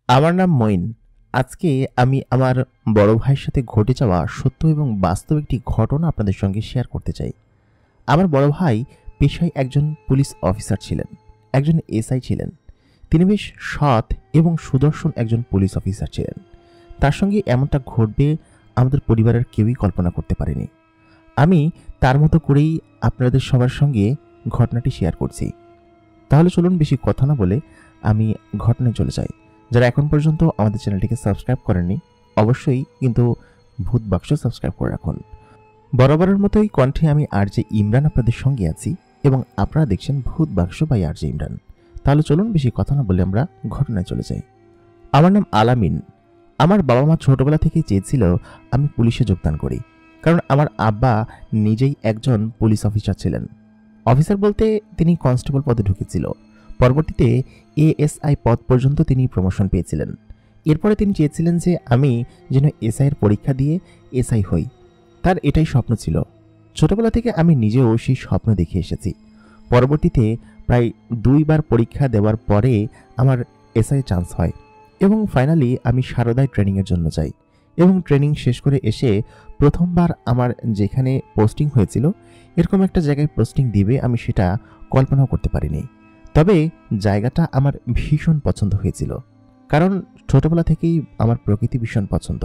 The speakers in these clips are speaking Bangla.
আমার নাম মঈন। আজকে আমি আমার বড় ভাইয়ের সাথে ঘটে যাওয়া সত্য এবং বাস্তব একটি ঘটনা আপনাদের সঙ্গে শেয়ার করতে চাই। আমার বড় ভাই পেশায় একজন পুলিশ অফিসার ছিলেন, একজন এসআই ছিলেন। তিনি বেশ সৎ এবং সুদর্শন একজন পুলিশ অফিসার ছিলেন। তার সঙ্গে এমনটা ঘটবে আমাদের পরিবারের কেউই কল্পনা করতে পারেনি। আমি তার মতো করেই আপনাদের সবার সঙ্গে ঘটনাটি শেয়ার করছি। তাহলে চলুন বেশি কথা না বলে আমি ঘটনায় চলে যাই। যারা এখন পর্যন্ত আমাদের চ্যানেলটিকে সাবস্ক্রাইব করেননি, অবশ্যই কিন্তু ভূত বাক্স সাবস্ক্রাইব করে রাখুন। বরাবরের মতোই কণ্ঠে আমি আরজে ইমরান আপনাদের সঙ্গে আছি এবং আপনারা দেখছেন ভূত বাক্স বাই আরজে ইমরান। তাহলে চলুন বেশি কথা না বলে আমরা ঘটনায় চলে যাই। আমার নাম আলামিন। আমার বাবা মা ছোটবেলা থেকেই চেয়েছিল আমি পুলিশে যোগদান করি, কারণ আমার আব্বা নিজেই একজন পুলিশ অফিসার ছিলেন। অফিসার বলতে তিনি কনস্টেবল পদে ঢুকেছিল। পরবর্তীতে এএসআই পদ পর্যন্ত তিনি প্রমোশন পেয়েছিলেন। এরপরে তিনি চেয়েছিলেন যে আমি যেন এসআইয়ের পরীক্ষা দিয়ে এসআই হই। তার এটাই স্বপ্ন ছিল। ছোটবেলা থেকে আমি নিজেও সেই স্বপ্ন দেখে এসেছি। পরবর্তীতে প্রায় 2 বার পরীক্ষা দেওয়ার পরে আমার এসআই চান্স হয় এবং ফাইনালি আমি সারদায় ট্রেনিংয়ের জন্য যাই এবং ট্রেনিং শেষ করে এসে প্রথমবার আমার যেখানে পোস্টিং হয়েছিল এরকম একটা জায়গায় পোস্টিং দিবে আমি সেটা কল্পনাও করতে পারিনি। তবে জায়গাটা আমার ভীষণ পছন্দ হয়েছিল, কারণ ছোটবেলা থেকেই আমার প্রকৃতি ভীষণ পছন্দ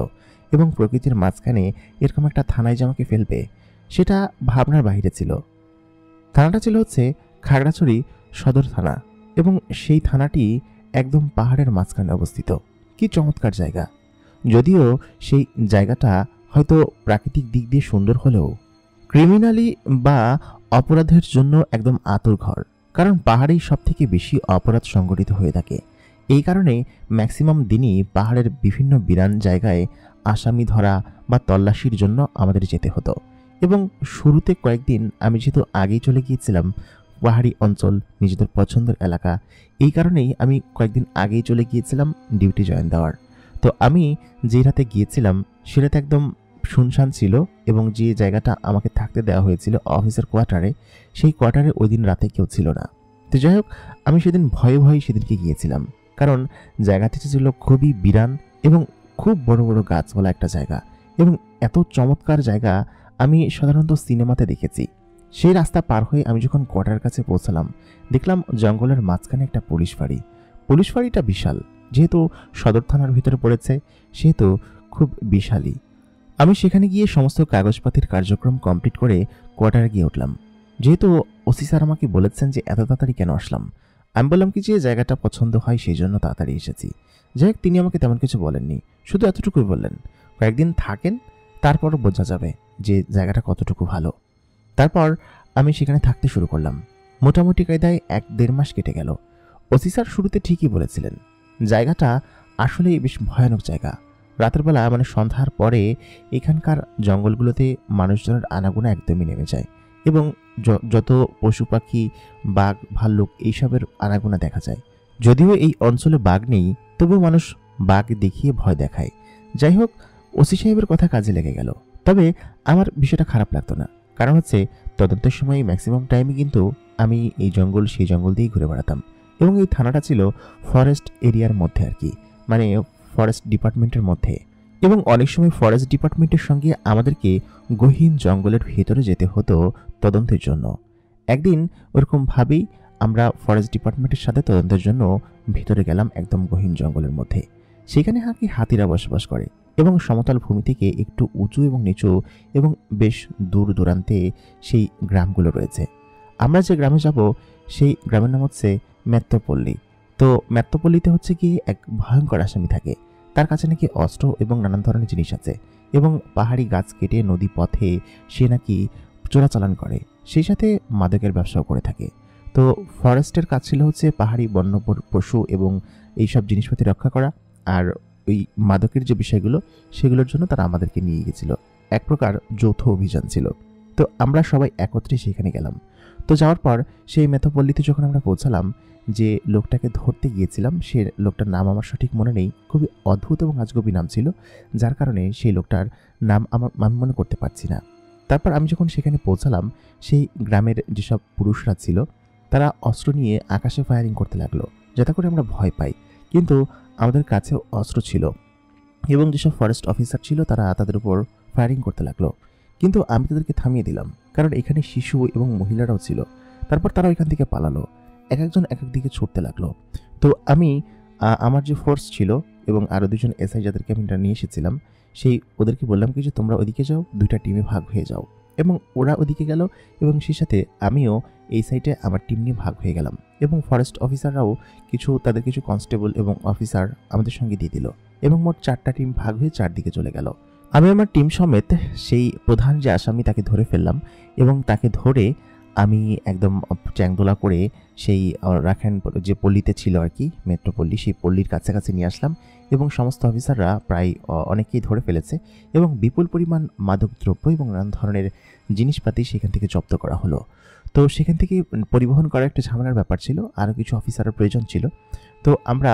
এবং প্রকৃতির মাঝখানে এরকম একটা থানায় যে আমাকে ফেলবে সেটা ভাবনার বাইরে ছিল। থানাটা ছিল হচ্ছে খাগড়াছড়ি সদর থানা এবং সেই থানাটি একদম পাহাড়ের মাঝখানে অবস্থিত। কি চমৎকার জায়গা! যদিও সেই জায়গাটা হয়তো প্রাকৃতিক দিক দিয়ে সুন্দর হলেও ক্রিমিনালি বা অপরাধের জন্য একদম আঁতুড় ঘর, কারণ পাহাড়েই সবথেকে বেশি অপরাধ সংঘটিত হয়ে থাকে। এই কারণে ম্যাক্সিমাম দিনই পাহাড়ের বিভিন্ন বিরান জায়গায় আসামি ধরা বা তল্লাশির জন্য আমাদের যেতে হতো। এবং শুরুতে কয়েকদিন আমি যেহেতু আগেই চলে গিয়েছিলাম পাহাড়ি অঞ্চল, নিজেদের পছন্দের এলাকা, এই কারণেই আমি কয়েকদিন আগেই চলে গিয়েছিলাম ডিউটি জয়েন দেওয়ার। তো আমি যে রাতে গিয়েছিলাম সে রাতে একদম শুনশান ছিল এবং যে জায়গাটা আমাকে থাকতে দেওয়া হয়েছিল অফিসের কোয়ার্টারে, সেই কোয়ার্টারে ওই দিন রাতে কেউ ছিল না। তো যাই হোক, আমি সেদিন ভয়ে ভয়ে সেদিনকে গিয়েছিলাম, কারণ জায়গাটি ছিল খুবই বিরান এবং খুব বড় বড় গাছওয়ালা একটা জায়গা এবং এত চমৎকার জায়গা আমি সাধারণত সিনেমাতে দেখেছি। সেই রাস্তা পার হয়ে আমি যখন কোয়ার্টারের কাছে পৌঁছালাম দেখলাম জঙ্গলের মাঝখানে একটা পুলিশ ফাঁড়ি। পুলিশ ফাঁড়িটা বিশাল, যেহেতু সদর থানার ভিতরে পড়েছে সেহেতু খুব বিশালই। আমি সেখানে গিয়ে সমস্ত কাগজপাতির কার্যক্রম কমপ্লিট করে কোয়ার্টারে গিয়ে উঠলাম। যেহেতু ওসি স্যার আমাকে বলেছেন যে এত তাড়াতাড়ি কেন আসলাম, আমি বললাম কি যে জায়গাটা পছন্দ হয় সেই জন্য তাড়াতাড়ি এসেছি। যাই হোক, তিনি আমাকে তেমন কিছু বলেননি, শুধু এতটুকুই বললেন কয়েকদিন থাকেন, তারপরও বোঝা যাবে যে জায়গাটা কতটুকু ভালো। তারপর আমি সেখানে থাকতে শুরু করলাম। মোটামুটি কায়দায় 1-1.5 মাস কেটে গেল। ওসি স্যার শুরুতে ঠিকই বলেছিলেন, জায়গাটা আসলেই বেশ ভয়ানক জায়গা। রাতের বেলা মানে সন্ধ্যার পরে এখানকার জঙ্গলগুলোতে মানুষজনের আনাগোনা একদমই নেমে যায় এবং যত পশু পাখি, বাঘ, ভাল্লুক এইসবের আনাগোনা দেখা যায়। যদিও এই অঞ্চলে বাঘ নেই, তবুও মানুষ বাঘ দেখিয়ে ভয় দেখায়। যাই হোক, ওসি সাহেবের কথা কাজে লেগে গেল। তবে আমার বিষয়টা খারাপ লাগতো না, কারণ হচ্ছে তদন্তের সময় ম্যাক্সিমাম টাইমে কিন্তু আমি এই জঙ্গল সেই জঙ্গল দিয়েই ঘুরে বেড়াতাম এবং এই থানাটা ছিল ফরেস্ট এরিয়ার মধ্যে আর কি, মানে ফরেস্ট ডিপার্টমেন্টের মধ্যে। এবং অনেক সময় ফরেস্ট ডিপার্টমেন্টের সঙ্গে আমাদেরকে গহীন জঙ্গলের ভেতরে যেতে হতো তদন্তের জন্য। একদিন ওরকমভাবেই আমরা ফরেস্ট ডিপার্টমেন্টের সাথে তদন্তের জন্য ভেতরে গেলাম একদম গহীন জঙ্গলের মধ্যে। সেখানে হাতিরা বসবাস করে এবং সমতল ভূমি থেকে একটু উঁচু এবং নিচু এবং বেশ দূর দূরান্তে সেই গ্রামগুলো রয়েছে। আমরা যে গ্রামে যাব সেই গ্রামের নাম হচ্ছে মেত্তপল্লী। তো মেত্তপল্লীতে হচ্ছে কি এক ভয়ঙ্কর আসামি থাকে, তার কাছে নাকি অস্ত্র এবং নানান ধরনের জিনিস আছে এবং পাহাড়ি গাছ কেটে নদী পথে সে নাকি চোরাচালান করে, সেই সাথে মাদকের ব্যবসাও করে থাকে। তো ফরেস্টের কাজ ছিল হচ্ছে পাহাড়ি বন্য পশু এবং এইসব জিনিসপাতি রক্ষা করা, আর ওই মাদকের যে বিষয়গুলো সেগুলোর জন্য তারা আমাদেরকে নিয়ে গেছিল। এক প্রকার যৌথ অভিযান ছিল। তো আমরা সবাই একত্রে সেখানে গেলাম। তো যাওয়ার পর সেই মেথপল্লীতে যখন আমরা পৌঁছালাম, যে লোকটাকে ধরতে গিয়েছিলাম সে লোকটার নাম আমার সঠিক মনে নেই, খুবই অদ্ভুত এবং আজগবি নাম ছিল, যার কারণে সেই লোকটার নাম আমি মনে করতে পারছি না। তারপর আমি যখন সেখানে পৌঁছালাম, সেই গ্রামের যেসব পুরুষরা ছিল তারা অস্ত্র নিয়ে আকাশে ফায়ারিং করতে লাগলো যাতে করে আমরা ভয় পাই, কিন্তু আমাদের কাছে অস্ত্র ছিল এবং যেসব ফরেস্ট অফিসার ছিল তারা তাদের উপর ফায়ারিং করতে লাগলো। কিন্তু আমি তাদেরকে থামিয়ে দিলাম, কারণ এখানে শিশু এবং মহিলারাও ছিল। তারপর তারা ওইখান থেকে পালালো, এক একজন এক এক দিকে ছুটতে লাগলো। তো আমি আমার যে ফোর্স ছিল এবং আরও দুজন এসআই যাদেরকে আমি নিয়ে এসেছিলাম, ওদেরকে বললাম কি যে তোমরা ওদিকে যাও, দুইটা টিমে ভাগ হয়ে যাও। এবং ওরা ওদিকে গেল এবং সেই সাথে আমিও এই সাইডে আমার টিম নিয়ে ভাগ হয়ে গেলাম। এবং ফরেস্ট অফিসাররাও তাদের কিছু কনস্টেবল এবং অফিসার আমাদের সঙ্গে দিয়ে দিল এবং মোট 4টা টিম ভাগ হয়ে 4 দিকে চলে গেল। আমি আমার টিম সমেত সেই প্রধান যে আসামি তাকে ধরে ফেললাম এবং তাকে ধরে আমি একদম চ্যাংদোলা করে সেই রাখাইন যে পল্লীতে ছিল আর কি, মেট্রোপল্লী, সেই পল্লীর কাছাকাছি নিয়ে আসলাম এবং সমস্ত অফিসাররা প্রায় অনেকেই ধরে ফেলেছে এবং বিপুল পরিমাণ মাদকদ্রব্য এবং নানান ধরনের জিনিসপাতি সেখান থেকে জব্দ করা হলো। তো সেখান থেকে পরিবহন করা একটা ঝামেলার ব্যাপার ছিল, আরও কিছু অফিসারের প্রয়োজন ছিল। তো আমরা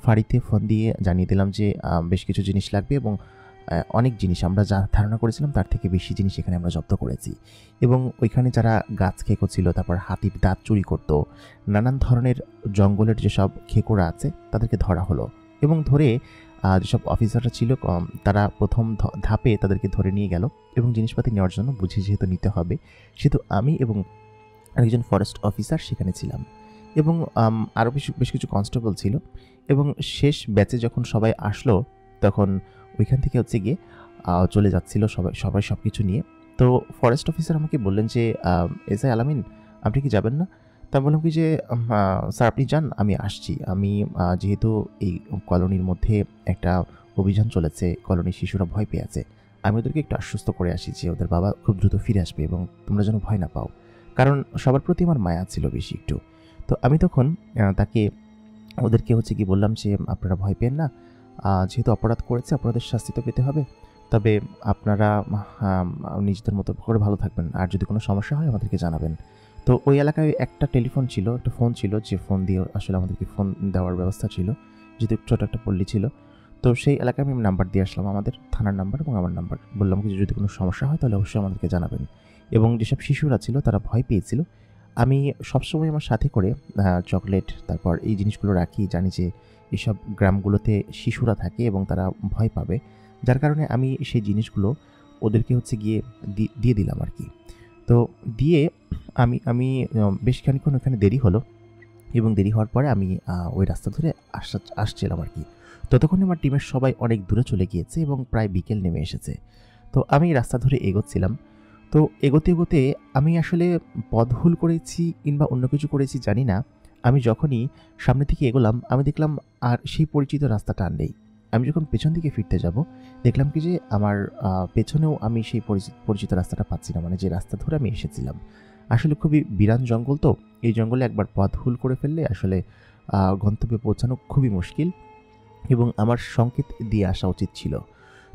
ফাঁড়িতে ফোন দিয়ে জানিয়ে দিলাম যে বেশ কিছু জিনিস লাগবে এবং অনেক জিনিস আমরা যা ধারণা করেছিলাম তার থেকে বেশি জিনিস এখানে আমরা জব্দ করেছি। এবং ওইখানে যারা গাছ খেকো ছিল, তারপর হাতির দাঁত চুরি করতো, নানান ধরনের জঙ্গলের যেসব খেকোরা আছে তাদেরকে ধরা হলো এবং ধরে যেসব অফিসাররা ছিল তারা প্রথম ধাপে তাদেরকে ধরে নিয়ে গেল এবং জিনিসপাতি নেওয়ার জন্য বুঝে যেহেতু নিতে হবে, সেহেতু আমি এবং আরেকজন ফরেস্ট অফিসার সেখানে ছিলাম এবং আরও বেশ কিছু কনস্টেবল ছিল। এবং শেষ ব্যাচে যখন সবাই আসলো তখন ওইখান থেকে গিয়ে চলে যাচ্ছিল সবাই সব কিছু নিয়ে। তো ফরেস্ট অফিসার আমাকে বললেন যে এসআই আলামিন, আপনি কি যাবেন না? তা বললাম কি যে স্যার আপনি যান, আমি আসছি। আমি যেহেতু এই কলোনির মধ্যে একটা অভিযান চলেছে, কলোনির শিশুরা ভয় পেয়ে আছে, আমি ওদেরকে একটু আশ্বস্ত করে আসি যে ওদের বাবা খুব দ্রুত ফিরে আসবে এবং তোমরা যেন ভয় না পাও, কারণ সবার প্রতি আমার মায়া ছিল বেশি একটু। তো আমি তখন ওদেরকে কি বললাম যে আপনারা ভয় পেন না, যেহেতু অপরাধ করেছে অপরাধের শাস্তি তো পেতে হবে, তবে আপনারা নিজেদের মতো করে ভালো থাকবেন, আর যদি কোনো সমস্যা হয় আমাদেরকে জানাবেন। তো ওই এলাকায় একটা ফোন ছিল, যে ফোন দিয়ে আসলে আমাদেরকে ফোন দেওয়ার ব্যবস্থা ছিল, যেহেতু ছোটো একটা পল্লী ছিল। তো সেই এলাকায় আমি নাম্বার দিয়ে আসলাম, আমাদের থানার নাম্বার এবং আমার নাম্বার, বললাম কি যদি কোনো সমস্যা হয় তাহলে অবশ্যই আমাদেরকে জানাবেন। এবং যেসব শিশুরা ছিল তারা ভয় পেয়েছিল, আমি সবসময় আমার সাথে করে চকলেট তারপর এই জিনিসগুলো রাখি, জানি যে এসব গ্রামগুলোতে শিশুরা থাকে এবং তারা ভয় পাবে, যার কারণে আমি সেই জিনিসগুলো ওদেরকে গিয়ে দিয়ে দিলাম আর কি। তো দিয়ে আমি বেশ খানিকক্ষণ ওখানে দেরি হলো এবং দেরি হওয়ার পরে আমি ওই রাস্তা ধরে আসছিলাম আর কি। ততক্ষণে আমার টিমের সবাই অনেক দূরে চলে গিয়েছে এবং প্রায় বিকেল নেমে এসেছে। তো আমি রাস্তা ধরে এগোচ্ছিলাম। তো এগোতে এগোতে আমি আসলে পথ ভুল করেছি কিংবা অন্য কিছু করেছি জানি না, আমি যখনই সামনে থেকে এগোলাম আমি দেখলাম আর সেই পরিচিত রাস্তাটা আর নেই। আমি যখন পেছন দিকে ফিরতে যাব দেখলাম কি যে আমার পেছনেও আমি সেই পরিচিত রাস্তাটা পাচ্ছি না, মানে যে রাস্তা ধরে আমি এসেছিলাম। আসলে খুবই বিরান জঙ্গল, তো এই জঙ্গলে একবার পথ ভুল করে ফেললে আসলে গন্তব্যে পৌঁছানো খুবই মুশকিল এবং আমার সংকেত দিয়ে আসা উচিত ছিল।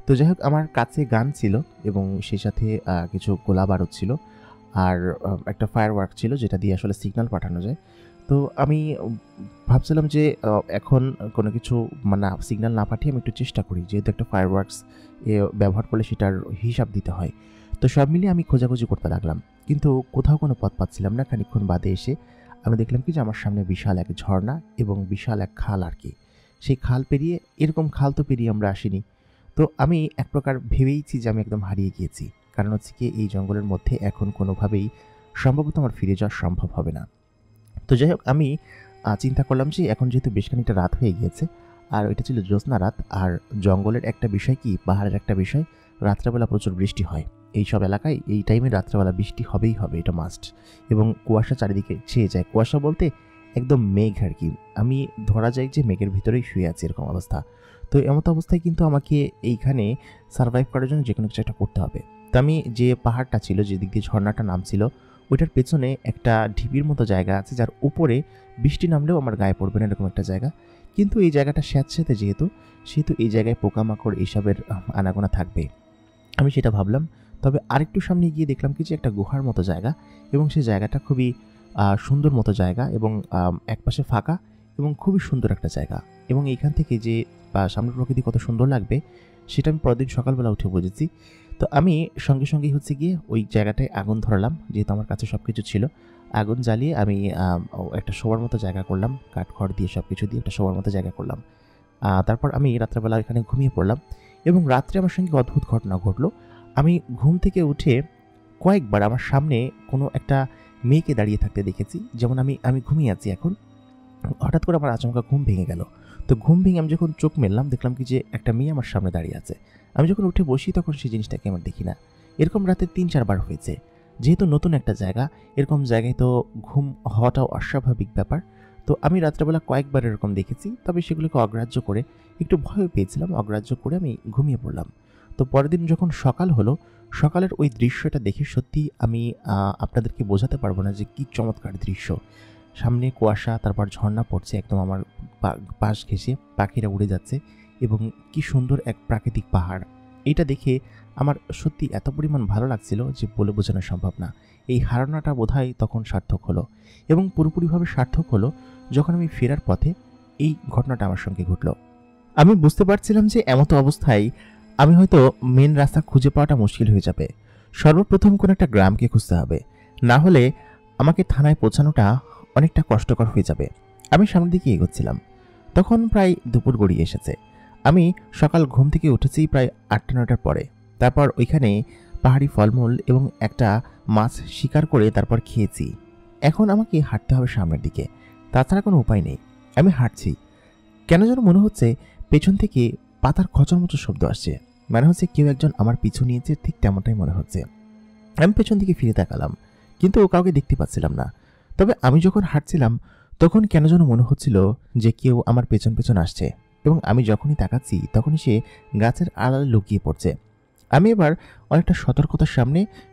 তো যাই হোক, আমার কাছে গান ছিল এবং সেই সাথে কিছু গোলা বারুদ ছিল আর একটা ফায়ার ওয়ার্ক ছিল যেটা দিয়ে আসলে সিগন্যাল পাঠানো যায়। তো আমি ভাবছিলাম যে এখন কোনো কিছু মানে সিগন্যাল না পাঠিয়ে আমি একটু চেষ্টা করি, যেহেতু একটা ফায়ার ওয়ার্কস ব্যবহার করলে সেটার হিসাব দিতে হয়। তো সব মিলিয়ে আমি খোঁজাখুঁজি করতে লাগলাম, কিন্তু কোথাও কোনো পথ পাচ্ছিলাম না। খানিকক্ষণ বাদে এসে আমি দেখলাম কি যে আমার সামনে বিশাল এক ঝর্ণা এবং বিশাল এক খাল আর কি। সেই খাল পেরিয়ে, এরকম খাল তো পেরিয়ে আমরা আসিনি। তো আমি এক প্রকার ভেবেইছি যে আমি একদম হারিয়ে গিয়েছি, কারণ কি এই জঙ্গলের মধ্যে এখন কোনোভাবেই সম্ভবত আমার ফিরে যাওয়া সম্ভব হবে না। তো যাই হোক, আমি চিন্তা করলাম যে এখন যেহেতু বেশ খানিকটা রাত হয়ে গিয়েছে আর ওইটা ছিল জ্যোৎস্না রাত, আর জঙ্গলের একটা বিষয় কি, পাহাড়ের একটা বিষয়, রাত্রেবেলা প্রচুর বৃষ্টি হয় এই সব এলাকায়। এই টাইমে রাত্রেবেলা বৃষ্টি হবেই হবে, এটা মাস্ট। এবং কুয়াশা চারিদিকে ছেয়ে যায়, কুয়াশা বলতে একদম মেঘ আর কি। আমি ধরা যায় যে মেঘের ভিতরেই শুয়ে আছি, এরকম অবস্থা। তো এমতো অবস্থায় কিন্তু আমাকে এইখানে সার্ভাইভ করার জন্য যে কোনো কিছু একটা করতে হবে। তো আমি যে পাহাড়টা ছিল, যেদিক দিয়ে ঝর্ণাটা নামছিল, ওইটার পেছনে একটা ঢিবির মতো জায়গা আছে, যার উপরে বৃষ্টি নামলেও আমার গায়ে পড়বে না, এরকম একটা জায়গা। কিন্তু এই জায়গাটা স্যাঁতস্যাঁতে সেহেতু এই জায়গায় পোকামাকড় এইসবের আনাগোনা থাকবে, আমি সেটা ভাবলাম। তবে আরেকটু সামনে গিয়ে দেখলাম কি যে একটা গুহার মতো জায়গা এবং সেই জায়গাটা খুবই সুন্দর মতো জায়গা এবং একপাশে ফাঁকা এবং খুবই সুন্দর একটা জায়গা। এবং এইখান থেকে যে সামনের প্রকৃতি কত সুন্দর লাগবে সেটা আমি পরের দিন সকালবেলা উঠে বুঝেছি। তো আমি সঙ্গে সঙ্গেই গিয়ে ওই জায়গাটায় আগুন ধরালাম, যেহেতু আমার কাছে সব কিছু ছিল। আগুন জ্বালিয়ে আমি একটা শোয়ার মতো জায়গা করলাম, কাঠখড় দিয়ে সব কিছু দিয়ে একটা শোয়ার মতো জায়গা করলাম। তারপর আমি রাত্রেবেলা এখানে ঘুমিয়ে পড়লাম এবং রাত্রে আমার সঙ্গে অদ্ভুত ঘটনা ঘটলো। আমি ঘুম থেকে উঠে কয়েকবার আমার সামনে কোনো একটা মেয়েকে দাঁড়িয়ে থাকতে দেখেছি। যেমন আমি আমি ঘুমিয়ে আছি এখন, হঠাৎ করে আমার আচমকা ঘুম ভেঙে গেল। তো ঘুম ভেঙে আমি যখন চোখ মেললাম দেখলাম কি যে একটা মেয়ে আমার সামনে দাঁড়িয়ে আছে। আমি যখন উঠে বসি তখন সেই জিনিসটাকে আমার দেখি না। এরকম রাতে ৩-৪ বার হয়েছে। যেহেতু নতুন একটা জায়গা, এরকম জায়গায় তো ঘুম হওয়াটাও অস্বাভাবিক ব্যাপার। তো আমি রাত্রেবেলা কয়েকবার এরকম দেখেছি, তবে সেগুলোকে অগ্রাহ্য করে একটু ভয় পেয়েছিলাম, অগ্রাহ্য করে আমি ঘুমিয়ে পড়লাম। তো পরের দিন যখন সকাল হলো, সকালের ওই দৃশ্যটা দেখে সত্যি আমি আপনাদেরকে বোঝাতে পারবো না যে কী চমৎকার দৃশ্য। সামনে কুয়াশা, তারপর ঝর্ণা পড়ছে একদম আমার পাশ ঘেঁষে, পাখিরা উড়ে যাচ্ছে এবং কি সুন্দর এক প্রাকৃতিক পাহাড়। এটা দেখে আমার সত্যি এত পরিমাণ ভালো লাগছিল যে বলে বোঝানো সম্ভব না। এই হারানোটা বোধহয় তখন সার্থক হলো এবং পুরোপুরিভাবে সার্থক হলো যখন আমি ফেরার পথে এই ঘটনাটা আমার সঙ্গে ঘটল। আমি বুঝতে পারছিলাম যে এমতো অবস্থায় আমি হয়তো মেন রাস্তা খুঁজে পাওয়াটা মুশকিল হয়ে যাবে। সর্বপ্রথম কোনো একটা গ্রামকে খুঁজতে হবে, না হলে আমাকে থানায় পৌঁছানোটা অনেকটা কষ্টকর হয়ে যাবে। আমি সামনের দিকে এগোচ্ছিলাম, তখন প্রায় দুপুর গড়িয়ে এসেছে। আমি সকাল ঘুম থেকে উঠেছি প্রায় ৮টা-৯টার পরে। তারপর ওইখানে পাহাড়ি ফলমূল এবং একটা মাছ শিকার করে তারপর খেয়েছি। এখন আমাকে হাঁটতে হবে সামনের দিকে, তাছাড়া কোনো উপায় নেই। আমি হাঁটছি, কেন যেন মনে হচ্ছে পেছন থেকে পাতার খচরমচর শব্দ আসছে, মানে হচ্ছে কেউ একজন আমার পিছু নিয়েছে, ঠিক তেমনটাই মনে হচ্ছে। আমি পেছন দিকে ফিরে তাকালাম, কিন্তু কাউকে দেখতে পাচ্ছিলাম না। তবে আমি যখন হাঁটছিলাম তখন কেন যেন মনে হচ্ছিল যে কেউ আমার পেছন পেছন আসছে এবং আমি যখনই তাকাচ্ছি তখনই সে গাছের আড়ালে লুকিয়ে পড়ছে। আমি এবার অনেকটা সতর্কতার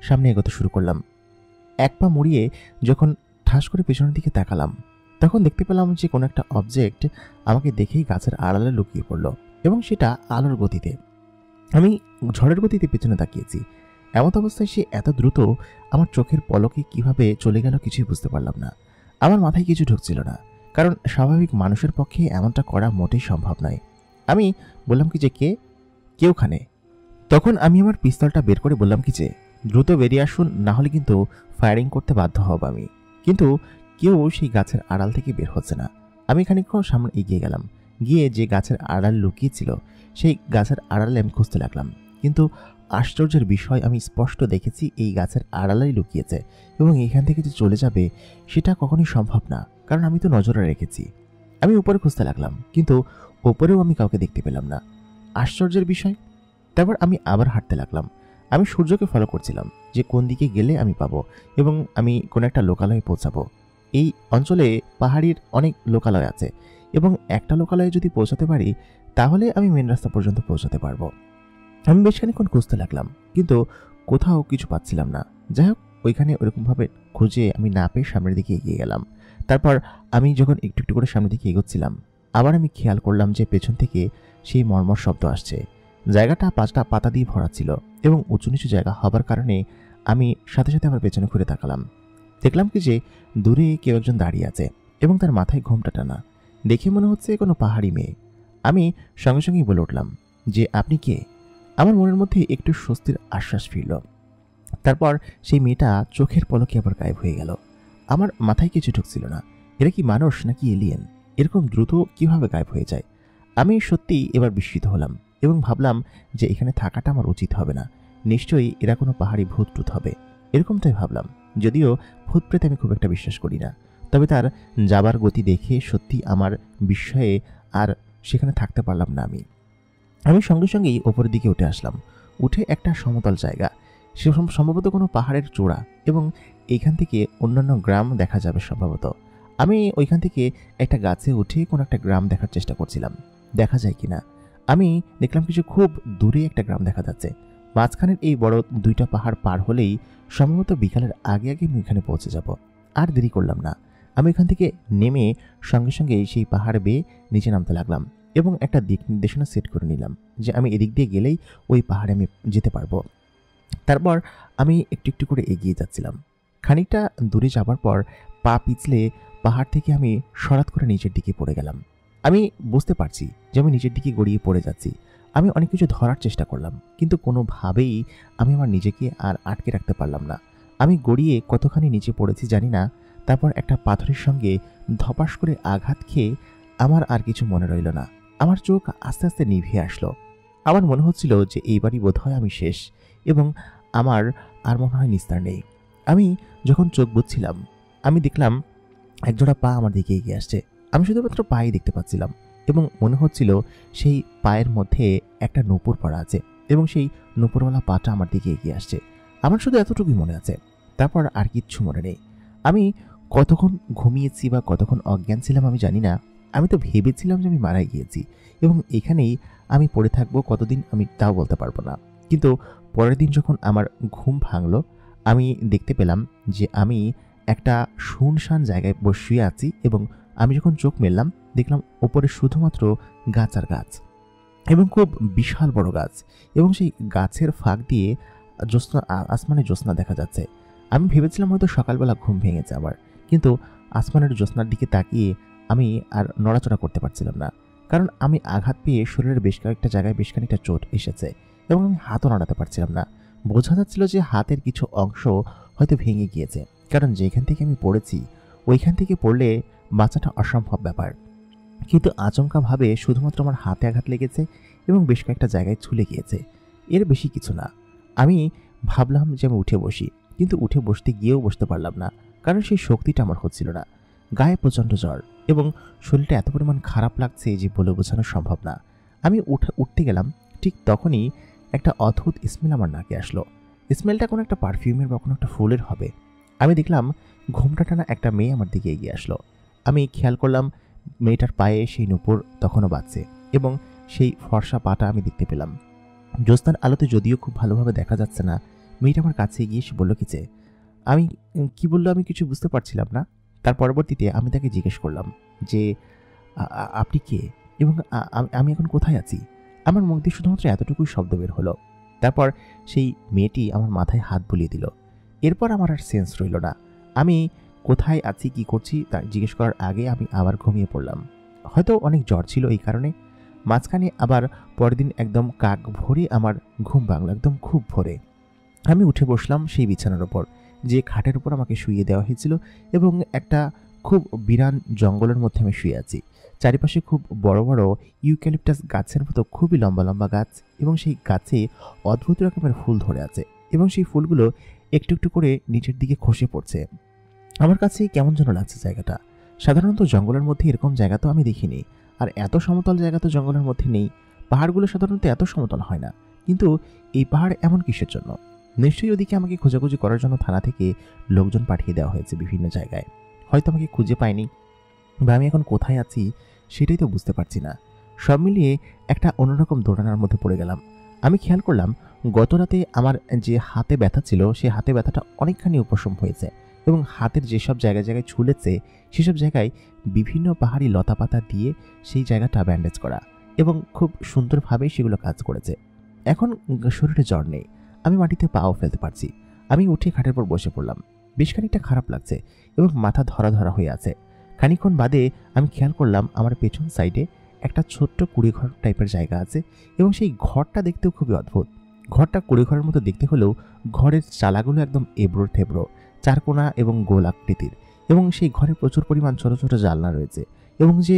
সামনে এগোতে শুরু করলাম। এক পা মুড়িয়ে যখন ঠাস করে পেছনের দিকে তাকালাম তখন দেখতে পেলাম যে কোনো একটা অবজেক্ট আমাকে দেখেই গাছের আড়ালে লুকিয়ে পড়ল এবং সেটা আলোর গতিতে। আমি ঝড়ের গতিতে পেছনে তাকিয়েছি। এমত অবস্থায় সে এত দ্রুত আমার চোখের পলকে কিভাবে চলে গেল কিছুই বুঝতে পারলাম না। আমার মাথায় কিছু ঢুকছিল না, কারণ স্বাভাবিক মানুষের পক্ষে এমনটা করা মোটেই সম্ভব নয়। আমি বললাম কি যে কে ওখানে? তখন আমি আমার পিস্তলটা বের করে বললাম কি যে দ্রুত বেরিয়ে আসুন, না হলে কিন্তু ফায়ারিং করতে বাধ্য হব আমি। কিন্তু কেউ সেই গাছের আড়াল থেকে বের হচ্ছে না। আমি খানিকক্ষণ সামনে এগিয়ে গেলাম, গিয়ে যে গাছের আড়াল লুকিয়েছিল সেই গাছের আড়ালে আমি খুঁজতে লাগলাম। কিন্তু আশ্চর্যের বিষয়, আমি স্পষ্ট দেখেছি এই গাছের আড়ালেই লুকিয়েছে এবং এখান থেকে যে চলে যাবে সেটা কখনোই সম্ভব না, কারণ আমি তো নজরে রেখেছি। আমি উপরে খুঁজতে লাগলাম, কিন্তু ওপরেও আমি কাউকে দেখতে পেলাম না। আশ্চর্যের বিষয়। তারপর আমি আবার হাঁটতে লাগলাম। আমি সূর্যকে ফলো করছিলাম যে কোন দিকে গেলে আমি পাবো এবং আমি কোনো একটা লোকালয়ে পৌঁছাবো। এই অঞ্চলে পাহাড়ির অনেক লোকালয় আছে এবং একটা লোকালয়ে যদি পৌঁছাতে পারি তাহলে আমি মেন রাস্তা পর্যন্ত পৌঁছাতে পারবো। আমি বেশ খানিকক্ষণ খুঁজতে লাগলাম, কিন্তু কোথাও কিছু পাচ্ছিলাম না। যাই হোক, ওইখানে ওরকমভাবে খুঁজে আমি না পেয়ে সামনের দিকে এগিয়ে গেলাম। তারপর আমি যখন একটু একটু করে সামনের দিকে এগোচ্ছিলাম আবার আমি খেয়াল করলাম যে পেছন থেকে সেই মর্মর শব্দ আসছে। জায়গাটা পাতা দিয়ে ভরা ছিল এবং উঁচু নিচু জায়গা হবার কারণে আমি সাথে সাথে আমার পেছনে ঘুরে তাকালাম। দেখলাম কি যে দূরে কেউ একজন দাঁড়িয়ে আছে এবং তার মাথায় ঘোমটা টানা। দেখে মনে হচ্ছে কোনো পাহাড়ি মেয়ে। আমি সঙ্গে সঙ্গেই বলে উঠলাম যে আপনি কে? আমার মনের মধ্যে একটু স্বস্তির আশ্বাস ফিরল। তারপর সেই মেয়েটা চোখের পলকে আবার গায়েব হয়ে গেল। আমার মাথায় কিছু ঢুকছিল না, এরা কি মানুষ নাকি এলিয়েন? এরকম দ্রুত কিভাবে গায়েব হয়ে যায়? আমি সত্যিই এবার বিস্মিত হলাম এবং ভাবলাম যে এখানে থাকাটা আমার উচিত হবে না। নিশ্চয়ই এরা কোনো পাহাড়ি ভূত টুত হবে, এরকমটাই ভাবলাম। যদিও ভূত প্রেতে আমি খুব একটা বিশ্বাস করি না, তবে তার যাবার গতি দেখে সত্যি আমার বিস্ময়ে আর সেখানে থাকতে পারলাম না। আমি সঙ্গে সঙ্গেই ওপরের দিকে উঠে আসলাম। উঠে একটা সমতল জায়গা, সে সম্ভবত কোনো পাহাড়ের চূড়া এবং এইখান থেকে অন্যান্য গ্রাম দেখা যাবে সম্ভবত। আমি ওইখান থেকে একটা গাছে উঠে কোনো একটা গ্রাম দেখার চেষ্টা করছিলাম, দেখা যায় কিনা। আমি দেখলাম কিছু খুব দূরে একটা গ্রাম দেখা যাচ্ছে। মাঝখানের এই বড় দুইটা পাহাড় পার হলেই সম্ভবত বিকালের আগে আগে আমি এখানে পৌঁছে যাব। আর দেরি করলাম না, আমি এখান থেকে নেমে সঙ্গে সঙ্গে সেই পাহাড় বেয়ে নিচে নামতে লাগলাম এবং একটা দিক নির্দেশনা সেট করে নিলাম যে আমি এদিক দিয়ে গেলেই ওই পাহাড়ে আমি যেতে পারবো। তারপর আমি একটু একটু করে এগিয়ে যাচ্ছিলাম। খানিকটা দূরে যাবার পর পা পিছলে পাহাড় থেকে আমি সরাত করে নিচের দিকে পড়ে গেলাম। আমি বুঝতে পারছি যে আমি নিচের দিকে গড়িয়ে পড়ে যাচ্ছি। আমি অনেক কিছু ধরার চেষ্টা করলাম, কিন্তু কোনোভাবেই আমি আমার নিজেকে আর আটকে রাখতে পারলাম না। আমি গড়িয়ে কতখানি নিচে পড়েছি জানি না। তারপর একটা পাথরের সঙ্গে ধপাস করে আঘাত খেয়ে আমার আর কিছু মনে রইল না। আমার চোখ আস্তে আস্তে নিভে আসলো। আমার মনে হচ্ছিল যে এইবারই বোধহয় আমি শেষ এবং আমার আর মনে হয় নিস্তার নেই। আমি যখন চোখ বুজছিলাম, আমি দেখলাম একজোড়া পা আমার দিকে এগিয়ে আসছে। আমি শুধুমাত্র পাই দেখতে পাচ্ছিলাম এবং মনে হচ্ছিল সেই পায়ের মধ্যে একটা নূপুর পড়া আছে এবং সেই নূপুরওয়ালা পাটা আমার দিকে এগিয়ে আসছে। আমার শুধু এতটুকুই মনে আছে, তারপর আর কিচ্ছু মনে নেই। আমি কতক্ষণ ঘুমিয়েছি বা কতক্ষণ অজ্ঞান ছিলাম আমি জানি না। আমি তো ভেবেছিলাম যে আমি মারা গিয়েছি এবং এখানেই আমি পড়ে থাকবো কতদিন আমি তাও বলতে পারবো না। কিন্তু পরের দিন যখন আমার ঘুম ভাঙলো, আমি দেখতে পেলাম যে আমি একটা শুনশান জায়গায় বসিয়ে আছি এবং আমি যখন চোখ মেললাম দেখলাম ওপরে শুধুমাত্র গাছ আর গাছ এবং খুব বিশাল বড় গাছ এবং সেই গাছের ফাঁক দিয়ে আসমানে জ্যোৎস্না দেখা যাচ্ছে। আমি ভেবেছিলাম হয়তো সকালবেলা ঘুম ভেঙেছে আমার, কিন্তু আসমানের জ্যোৎস্নার দিকে তাকিয়ে আমি আর নড়াচড়া করতে পারছিলাম না, কারণ আমি আঘাত পেয়ে শরীরের বেশ কয়েকটা জায়গায় বেশ খানিকটা চোট এসেছে এবং আমি হাতও নাড়াতে পারছিলাম না। বোঝা যাচ্ছিল যে হাতের কিছু অংশ হয়তো ভেঙে গিয়েছে, কারণ যেখান থেকে আমি পড়েছি ওইখান থেকে পড়লে বাঁচাটা অসম্ভব ব্যাপার। কিন্তু আচমকাভাবে শুধুমাত্র আমার হাতে আঘাত লেগেছে এবং বেশ কয়েকটা জায়গায় ছুলে গিয়েছে, এর বেশি কিছু না। আমি ভাবলাম যে আমি উঠে বসি, কিন্তু উঠে বসতে গিয়েও বসতে পারলাম না, কারণ সেই শক্তিটা আমার হচ্ছিল না। গায়ে প্রচণ্ড জ্বর এবং শরীরটা এত পরিমাণ খারাপ লাগছে যে বলে বোঝানো সম্ভব না। আমি উঠতে গেলাম, ঠিক তখনই একটা অদ্ভুত স্মেল আমার নাকে আসলো। স্মেলটা কোনো একটা পারফিউমের বা কোনো একটা ফুলের হবে। আমি দেখলাম ঘোমটা টানা একটা মেয়ে আমার দিকে এগিয়ে আসলো। আমি খেয়াল করলাম মেয়েটার পায়ে সেই নূপুর তখনও বাজছে এবং সেই ফর্সা পাটা আমি দেখতে পেলাম। জ্যোৎস্নার আলোতে যদিও খুব ভালোভাবে দেখা যাচ্ছে না, মেয়েটা আমার কাছে গিয়ে এসে বলল যে আমি কি বললো আমি কিছু বুঝতে পারছিলাম না। তার পরবর্তীতে আমি তাকে জিজ্ঞেস করলাম যে আপনি কে এবং আমি এখন কোথায় আছি। আমার মুখ দিয়ে শুধুমাত্র এতটুকুই শব্দ বের হলো। তারপর সেই মেয়েটি আমার মাথায় হাত বুলিয়ে দিল। এরপর আমার আর সেন্স রইল না। আমি কোথায় আছি কি করছি তা জিজ্ঞেস করার আগে আমি আবার ঘুমিয়ে পড়লাম। হয়তো অনেক জ্বর ছিল এই কারণে। মাঝখানে আবার পরের দিন একদম কাক ভোরে আমার ঘুম ভাঙল, একদম খুব ভোরে। আমি উঠে বসলাম সেই বিছানার ওপর, যে খাটের উপর আমাকে শুইয়ে দেওয়া হয়েছিল এবং একটা খুব বিরান জঙ্গলের মধ্যে আমি শুয়ে আছি। চারিপাশে খুব বড় বড় ইউক্যালিপটাস গাছের মতো খুবই লম্বা লম্বা গাছ এবং সেই গাছে অদ্ভুত রকমের ফুল ধরে আছে এবং সেই ফুলগুলো একটু একটু করে নিচের দিকে খসে পড়ছে। আমার কাছে কেমন যেন লাগছে জায়গাটা। সাধারণত জঙ্গলের মধ্যে এরকম জায়গা তো আমি দেখিনি, আর এত সমতল জায়গা তো জঙ্গলের মধ্যে নেই। পাহাড়গুলো সাধারণত এত সমতল হয় না, কিন্তু এই পাহাড় এমন কিসের জন্য? নিশ্চয়ই ওদিকে আমাকে খোঁজাখুঁজি করার জন্য থানা থেকে লোকজন পাঠিয়ে দেওয়া হয়েছে বিভিন্ন জায়গায়। হয়তো আমাকে খুঁজে পায়নি বা আমি এখন কোথায় আছি সেটাই তো বুঝতে পারছি না। সব মিলিয়ে একটা অন্যরকম দোটানার মধ্যে পড়ে গেলাম। আমি খেয়াল করলাম গত রাতে আমার যে হাতে ব্যথা ছিল সেই হাতে ব্যথাটা অনেকখানি উপশম হয়েছে এবং হাতের যেসব জায়গায় জায়গায় ছুলেছে সেসব জায়গায় বিভিন্ন পাহাড়ি লতাপাতা দিয়ে সেই জায়গাটা ব্যান্ডেজ করা এবং খুব সুন্দরভাবে সেগুলো কাজ করেছে। এখন শরীরে জ্বর নেই, আমি মাটিতে পাও ফেলতে পারছি। আমি উঠে খাটের পর বসে পড়লাম। বেশ খানিকটা খারাপ লাগছে এবং মাথা ধরা ধরা হয়ে আছে। খানিকক্ষণ বাদে আমি খেয়াল করলাম আমার পেছন সাইডে একটা ছোট্ট কুড়িঘর টাইপের জায়গা আছে এবং সেই ঘরটা দেখতেও খুবই অদ্ভুত। ঘরটা কুড়িঘরের মতো দেখতে হলেও ঘরের চালাগুলো একদম এবড়ো থেবড়ো, চারকোনা এবং গোল আকৃতির, এবং সেই ঘরে প্রচুর পরিমাণ ছোট ছোট জানলা রয়েছে এবং যে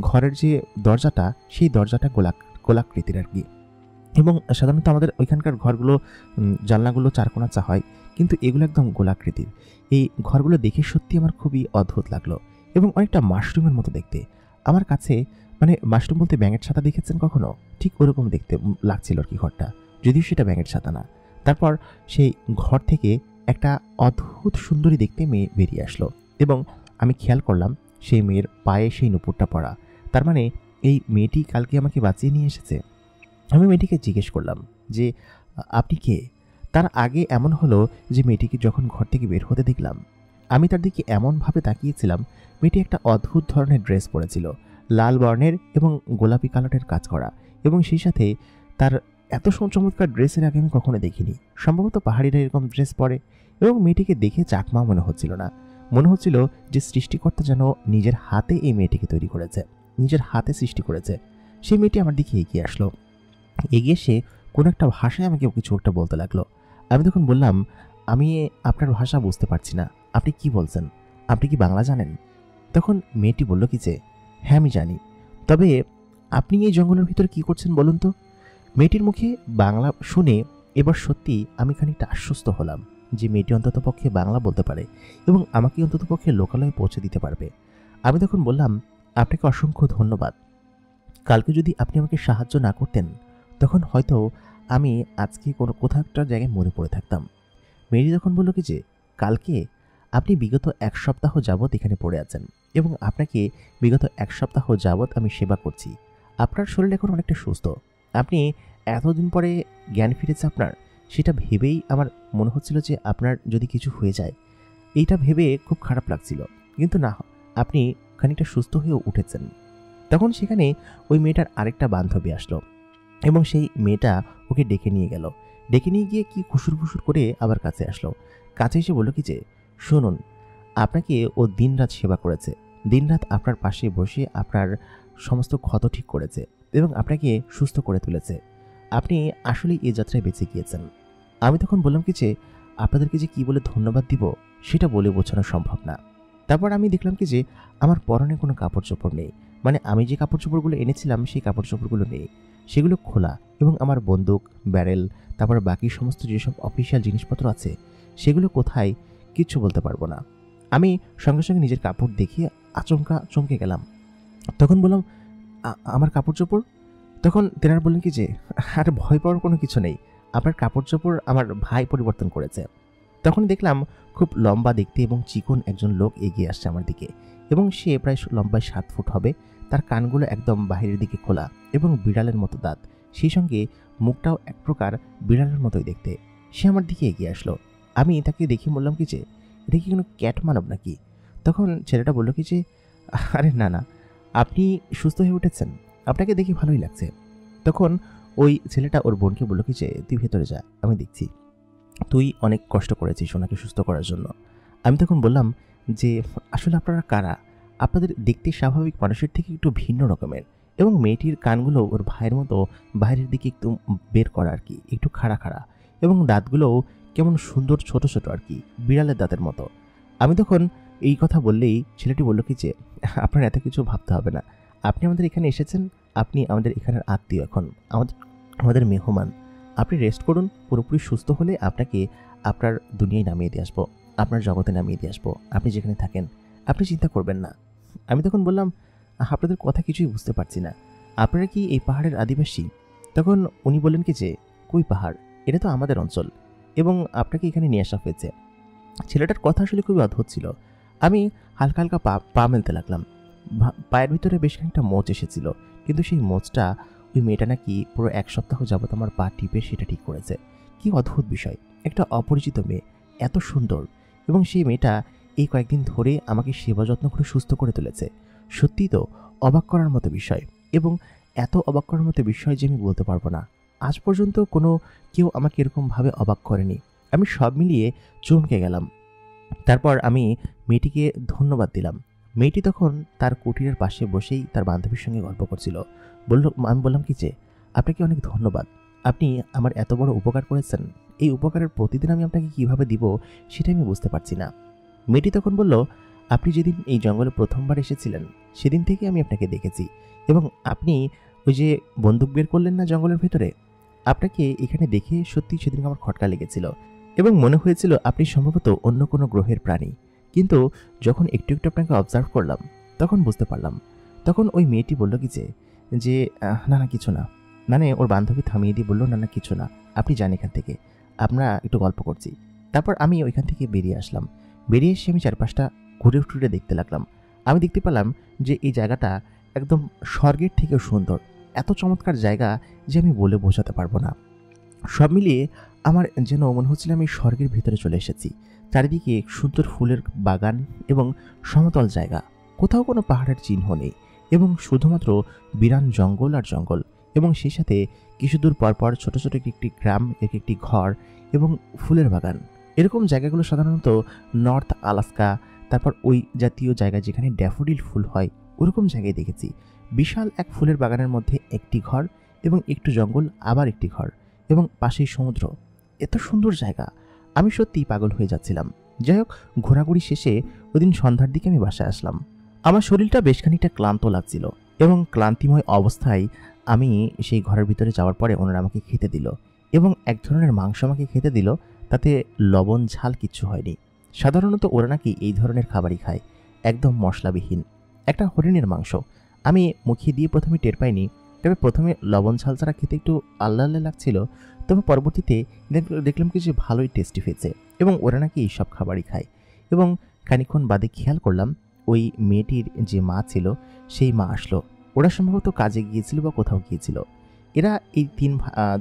ঘরের যে দরজাটা সেই দরজাটা গোলাকৃতির আর কি। এবং সাধারণত আমাদের ওইখানকার ঘরগুলো জানলাগুলো চারকোনা চা হয়, কিন্তু এগুলো একদম গোলাকৃতির। এই ঘরগুলো দেখে সত্যি আমার খুবই অদ্ভুত লাগলো এবং অনেকটা মাশরুমের মতো দেখতে। আমার কাছে মানে মাশরুম বলতে ব্যাঙের ছাতা দেখেছেন কখনো? ঠিক ওরকম দেখতে লাগছিল আর কি ঘরটা, যদিও সেটা ব্যাঙের ছাতা না। তারপর সেই ঘর থেকে একটা অদ্ভুত সুন্দরী দেখতে মেয়ে বেরিয়ে আসলো এবং আমি খেয়াল করলাম সেই মেয়ের পায়ে সেই নুপুরটা পড়া। তার মানে এই মেয়েটি কালকে আমাকে বাঁচিয়ে নিয়ে এসেছে। আমি মেয়েটিকে জিজ্ঞেস করলাম যে আপনি কে? তার আগে এমন হলো যে মেয়েটিকে যখন ঘর থেকে বের হতে দেখলাম, আমি তার দিকে এমনভাবে তাকিয়েছিলাম, মেয়েটি একটা অদ্ভুত ধরনের ড্রেস পরেছিল, লাল বর্ণের এবং গোলাপি কালারের কাজ করা, এবং সেই সাথে তার এত চমৎকার ড্রেসের আগে আমি কখনো দেখিনি। সম্ভবত পাহাড়িরা এরকম ড্রেস পরে এবং মেয়েটিকে দেখে চাকমা মনে হচ্ছিল না। মনে হচ্ছিল যে সৃষ্টিকর্তা যেন নিজের হাতে এই মেয়েটিকে তৈরি করেছে, নিজের হাতে সৃষ্টি করেছে। সেই মেয়েটি আমার দিকে এগিয়ে আসলো। এগিয়ে এসে কোনো একটা ভাষায় আমাকে কিছু একটা বলতে লাগলো। আমি তখন বললাম, আমি আপনার ভাষা বুঝতে পারছি না, আপনি কি বলছেন? আপনি কি বাংলা জানেন? তখন মেয়েটি বলল কি যে হ্যাঁ আমি জানি, তবে আপনি এই জঙ্গলের ভিতরে কি করছেন বলুন তো? মেয়েটির মুখে বাংলা শুনে এবার সত্যি আমি খানিকটা আশ্বস্ত হলাম যে মেয়েটি অন্ততপক্ষে বাংলা বলতে পারে এবং আমাকে অন্ততপক্ষে লোকালয়ে পৌঁছে দিতে পারবে। আমি তখন বললাম, আপনাকে অসংখ্য ধন্যবাদ। কালকে যদি আপনি আমাকে সাহায্য না করতেন তখন হয়তো আমি আজকে কোথাও একটা জায়গায় মরে পড়ে থাকতাম। মেয়েটি তখন বলল কি যে, কালকে আপনি বিগত 1 সপ্তাহ যাবৎ এখানে পড়ে আছেন এবং আপনাকে বিগত 1 সপ্তাহ যাবৎ আমি সেবা করছি। আপনার শরীর এখন অনেকটা সুস্থ। আপনি এতদিন পরে জ্ঞান ফিরেছে আপনার, সেটা ভেবেই আমার মনে হচ্ছিল যে আপনার যদি কিছু হয়ে যায়, এইটা ভেবে খুব খারাপ লাগছিল। কিন্তু না, আপনি খানিকটা সুস্থ হয়েও উঠেছেন। তখন সেখানে ওই মেয়েটার আরেকটা বান্ধবী আসলো এবং সেই মেয়েটা ওকে ডেকে নিয়ে গেল। ডেকে নিয়ে গিয়ে কি খুশুর ফুসুর করে আবার কাছে আসলো। কাছে এসে বলল কি যে, শুনুন, আপনাকে ও দিনরাত সেবা করেছে, দিনরাত আপনার পাশে বসে আপনার সমস্ত ক্ষত ঠিক করেছে এবং আপনাকে সুস্থ করে তুলেছে। আপনি আসলেই এই যাত্রায় বেঁচে গিয়েছেন। আমি তখন বললাম কি যে, আপনাদেরকে যে কি বলে ধন্যবাদ দিব সেটা বলে বোঝানো সম্ভব না। তারপর আমি দেখলাম কি যে আমার পরনে কোনো কাপড় চোপড় নেই, মানে আমি যে কাপড় চোপড়গুলো এনেছিলাম সেই কাপড় চোপড়গুলো নেই, সেগুলো খোলা এবং আমার বন্দুক, ব্যারেল, তারপর বাকি সমস্ত যেসব অফিসিয়াল জিনিসপত্র আছে সেগুলো কোথায় কিচ্ছু বলতে পারবো না। আমি সঙ্গে সঙ্গে নিজের কাপড় দেখিয়ে আচমকা চমকে গেলাম। তখন বললাম, আমার কাপড় চোপড়? তখন তেনারা বললেন কি যে, আর ভয় পাওয়ার কোনো কিছু নেই, আপনার কাপড় চোপড় আমার ভাই পরিবর্তন করেছে। তখন দেখলাম খুব লম্বা দেখতে এবং চিকন একজন লোক এগিয়ে আসছে আমার দিকে এবং সে প্রায় লম্বায় 7 ফুট হবে। তার কানগুলো একদম বাহিরের দিকে খোলা এবং বিড়ালের মতো দাঁত, সেই সঙ্গে মুখটাও এক প্রকার বিড়ালের মতোই দেখতে। সে আমার দিকে এগিয়ে আসলো। আমি তাকে দেখে বললাম কি যে, এটা কি কোনো ক্যাট মানব নাকি? তখন ছেলেটা বলল কি যে, আরে না না, আপনি সুস্থ হয়ে উঠেছেন, আপনাকে দেখে ভালোই লাগছে। তখন ওই ছেলেটা ওর বোনকে বলল কি যে, তুই ভেতরে যা, আমি দেখছি, তুই অনেক কষ্ট করেছিস ওনাকে সুস্থ করার জন্য। আমি তখন বললাম যে, আসলে আপনারা কারা? আপনাদের দেখতে স্বাভাবিক মানুষের থেকে একটু ভিন্ন রকমের এবং মেয়েটির কানগুলো ওর ভাইয়ের মতো বাইরের দিকে একটু বের করা আর কি, একটু খাড়া খাড়া এবং দাঁতগুলোও কেমন সুন্দর ছোট ছোট আর কি, বিড়ালের দাঁতের মতো। আমি তখন এই কথা বললেই ছেলেটি বলল কি যে, আপনার এত কিছু ভাবতে হবে না, আপনি আমাদের এখানে এসেছেন, আপনি আমাদের এখানের আত্মীয়, এখন আমাদের আমাদের মেহমান। আপনি রেস্ট করুন, পুরোপুরি সুস্থ হলে আপনাকে আপনার দুনিয়ায় নামিয়ে দিয়ে আসবো, আপনার জগতে নামিয়ে দিয়ে আসবো, আপনি যেখানে থাকেন, আপনি চিন্তা করবেন না। আমি তখন বললাম, আপনাদের কথা কিছুই বুঝতে পারছি না, আপনারা কি এই পাহাড়ের আদিবাসী? তখন উনি বললেন কি যে, কই পাহাড়, এটা তো আমাদের অঞ্চল এবং আপনাকে এখানে নিয়ে আসা হয়েছে। ছেলেটার কথা আসলে খুবই অদ্ভুত ছিল। আমি হালকা হালকা পা মেলতে লাগলাম। পায়ের ভিতরে বেশ খানিকটা মোচ এসেছিল, কিন্তু সেই মোচটা ওই মেয়েটা নাকি পুরো 1 সপ্তাহ যাবত আমার পা টিপে সেটা ঠিক করেছে। কি অদ্ভুত বিষয়, একটা অপরিচিত মেয়ে এত সুন্দর এবং সেই মেয়েটা এই কয়েকদিন ধরে আমাকে সেবা যত্ন করে সুস্থ করে তুলেছে। সত্যিই তো অবাক করার মতো বিষয় এবং এত অবাক করার মতো বিষয় যে আমি বলতে পারবো না। আজ পর্যন্ত কোনো কেউ আমাকে এরকমভাবে অবাক করেনি। আমি সব মিলিয়ে চমকে গেলাম। তারপর আমি মেয়েটিকে ধন্যবাদ দিলাম। মেয়েটি তখন তার কুটিরের পাশে বসেই তার বান্ধবীর সঙ্গে গল্প করছিল। আমি বললাম কি যে, আপনাকে অনেক ধন্যবাদ, আপনি আমার এত বড় উপকার করেছেন, এই উপকারের প্রতিদিন আমি আপনাকে কিভাবে দিব সেটা আমি বুঝতে পারছি না। মেয়েটি তখন বলল, আপনি যেদিন এই জঙ্গলে প্রথমবার এসেছিলেন সেদিন থেকে আমি আপনাকে দেখেছি এবং আপনি ওই যে বন্দুক বের করলেন না জঙ্গলের ভেতরে, আপনাকে এখানে দেখে সত্যি সেদিন আমার খটকা লেগেছিল এবং মনে হয়েছিল আপনি সম্ভবত অন্য কোনো গ্রহের প্রাণী। কিন্তু যখন একটু একটু আপনাকে অবজার্ভ করলাম তখন বুঝতে পারলাম। তখন ওই মেয়েটি বলল কি যে না না কিছু না, মানে ওর বান্ধবী থামিয়ে দিয়ে বলল, না না কিছু না, আপনি যান এখান থেকে, আমরা একটু গল্প করছি। তারপর আমি ওইখান থেকে বেরিয়ে আসলাম। বেরিয়ে এসে আমি চারপাশটা ঘুরে ঘুরে দেখতে লাগলাম। আমি দেখতে পেলাম যে এই জায়গাটা একদম স্বর্গের থেকেও সুন্দর, এত চমৎকার জায়গা যে আমি বলে বোঝাতে পারবো না। সব মিলিয়ে আমার যেন মনে হচ্ছিল আমি স্বর্গের ভিতরে চলে এসেছি। চারিদিকে সুন্দর ফুলের বাগান এবং সমতল জায়গা, কোথাও কোনো পাহাড়ের চিহ্ন নেই এবং শুধুমাত্র বিরান জঙ্গল আর জঙ্গল এবং সেই সাথে কিছু দূর পরপর ছোট ছোট একটি গ্রাম, একটি ঘর এবং ফুলের বাগান। এরকম জায়গাগুলো সাধারণত নর্থ আলাস্কা, তারপর ওই জাতীয় জায়গা যেখানে ড্যাফোডিল ফুল হয় ওরকম জায়গায় দেখেছি। বিশাল এক ফুলের বাগানের মধ্যে একটি ঘর এবং একটু জঙ্গল, আবার একটি ঘর এবং পাশেই সমুদ্র। এত সুন্দর জায়গা, আমি সত্যিই পাগল হয়ে যাচ্ছিলাম। যাই হোক, ঘোরাঘুরি শেষে ওদিন সন্ধ্যার দিকে আমি বাসায় আসলাম। আমার শরীরটা বেশ খানিকটা ক্লান্ত লাগছিল। এবং ক্লান্তিময় অবস্থায় আমি সেই ঘরের ভিতরে যাওয়ার পরে ওনারা আমাকে খেতে দিল এবং এক ধরনের মাংস আমাকে খেতে দিল, তাতে লবণ ঝাল কিচ্ছু হয়নি। সাধারণত ওরা নাকি এই ধরনের খাবারই খায়, একদম মশলাবিহীন। একটা হরিণের মাংস আমি মুখে দিয়ে প্রথমে টের পাইনি, তবে প্রথমে লবণ ঝাল ছাড়া খেতে একটু আল্লাহ আল্লাহ লাগছিল, তবে পরবর্তীতে দেখলাম কি যে ভালোই টেস্টি হয়েছে এবং ওরা নাকি এইসব খাবারই খায়। এবং খানিকক্ষণ বাদে খেয়াল করলাম ওই মেয়েটির যে মা ছিল সেই মা আসলো। ওরা সম্ভবত কাজে গিয়েছিল বা কোথাও গিয়েছিল। এরা এই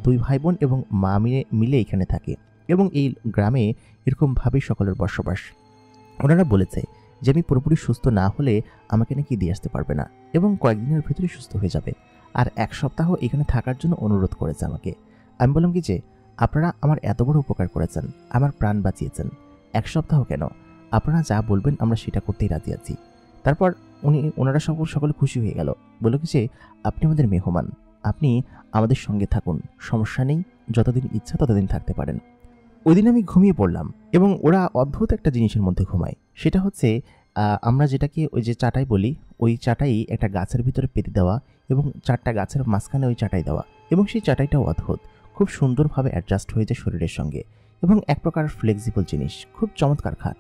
দুই ভাই বোন এবং মা মিলে এখানে থাকে এবং এই গ্রামে এরকমভাবেই সকলের বসবাস। ওনারা বলেছে যে আমি পুরোপুরি সুস্থ না হলে আমাকে নাকি দিয়ে আসতে পারবে না এবং কয়েকদিনের ভেতরেই সুস্থ হয়ে যাবে, আর 1 সপ্তাহ এখানে থাকার জন্য অনুরোধ করেছে আমাকে। আমি বললাম কি যে আপনারা আমার এত বড় উপকার করেছেন, আমার প্রাণ বাঁচিয়েছেন, 1 সপ্তাহ কেন, আপনারা যা বলবেন আমরা সেটা করতেই রাজি আছি। তারপর ওনারা সকলে খুশি হয়ে গেল, বলল কি যে আপনি আমাদের মেহমান, আপনি আমাদের সঙ্গে থাকুন, সমস্যা নেই, যতদিন ইচ্ছা ততদিন থাকতে পারেন। ওই দিন আমি ঘুমিয়ে পড়লাম এবং ওরা অদ্ভুত একটা জিনিসের মধ্যে ঘুমায়। সেটা হচ্ছে আমরা যেটাকে ওই যে চাটাই বলি, ওই চাটাই একটা গাছের ভিতরে পেতে দেওয়া এবং 4টা গাছের মাঝখানে ওই চাটাই দেওয়া, এবং সেই চাটাইটাও অদ্ভুত, খুব সুন্দরভাবে অ্যাডজাস্ট হয়ে যায় শরীরের সঙ্গে এবং এক প্রকার ফ্লেক্সিবল জিনিস, খুব চমৎকার খাট।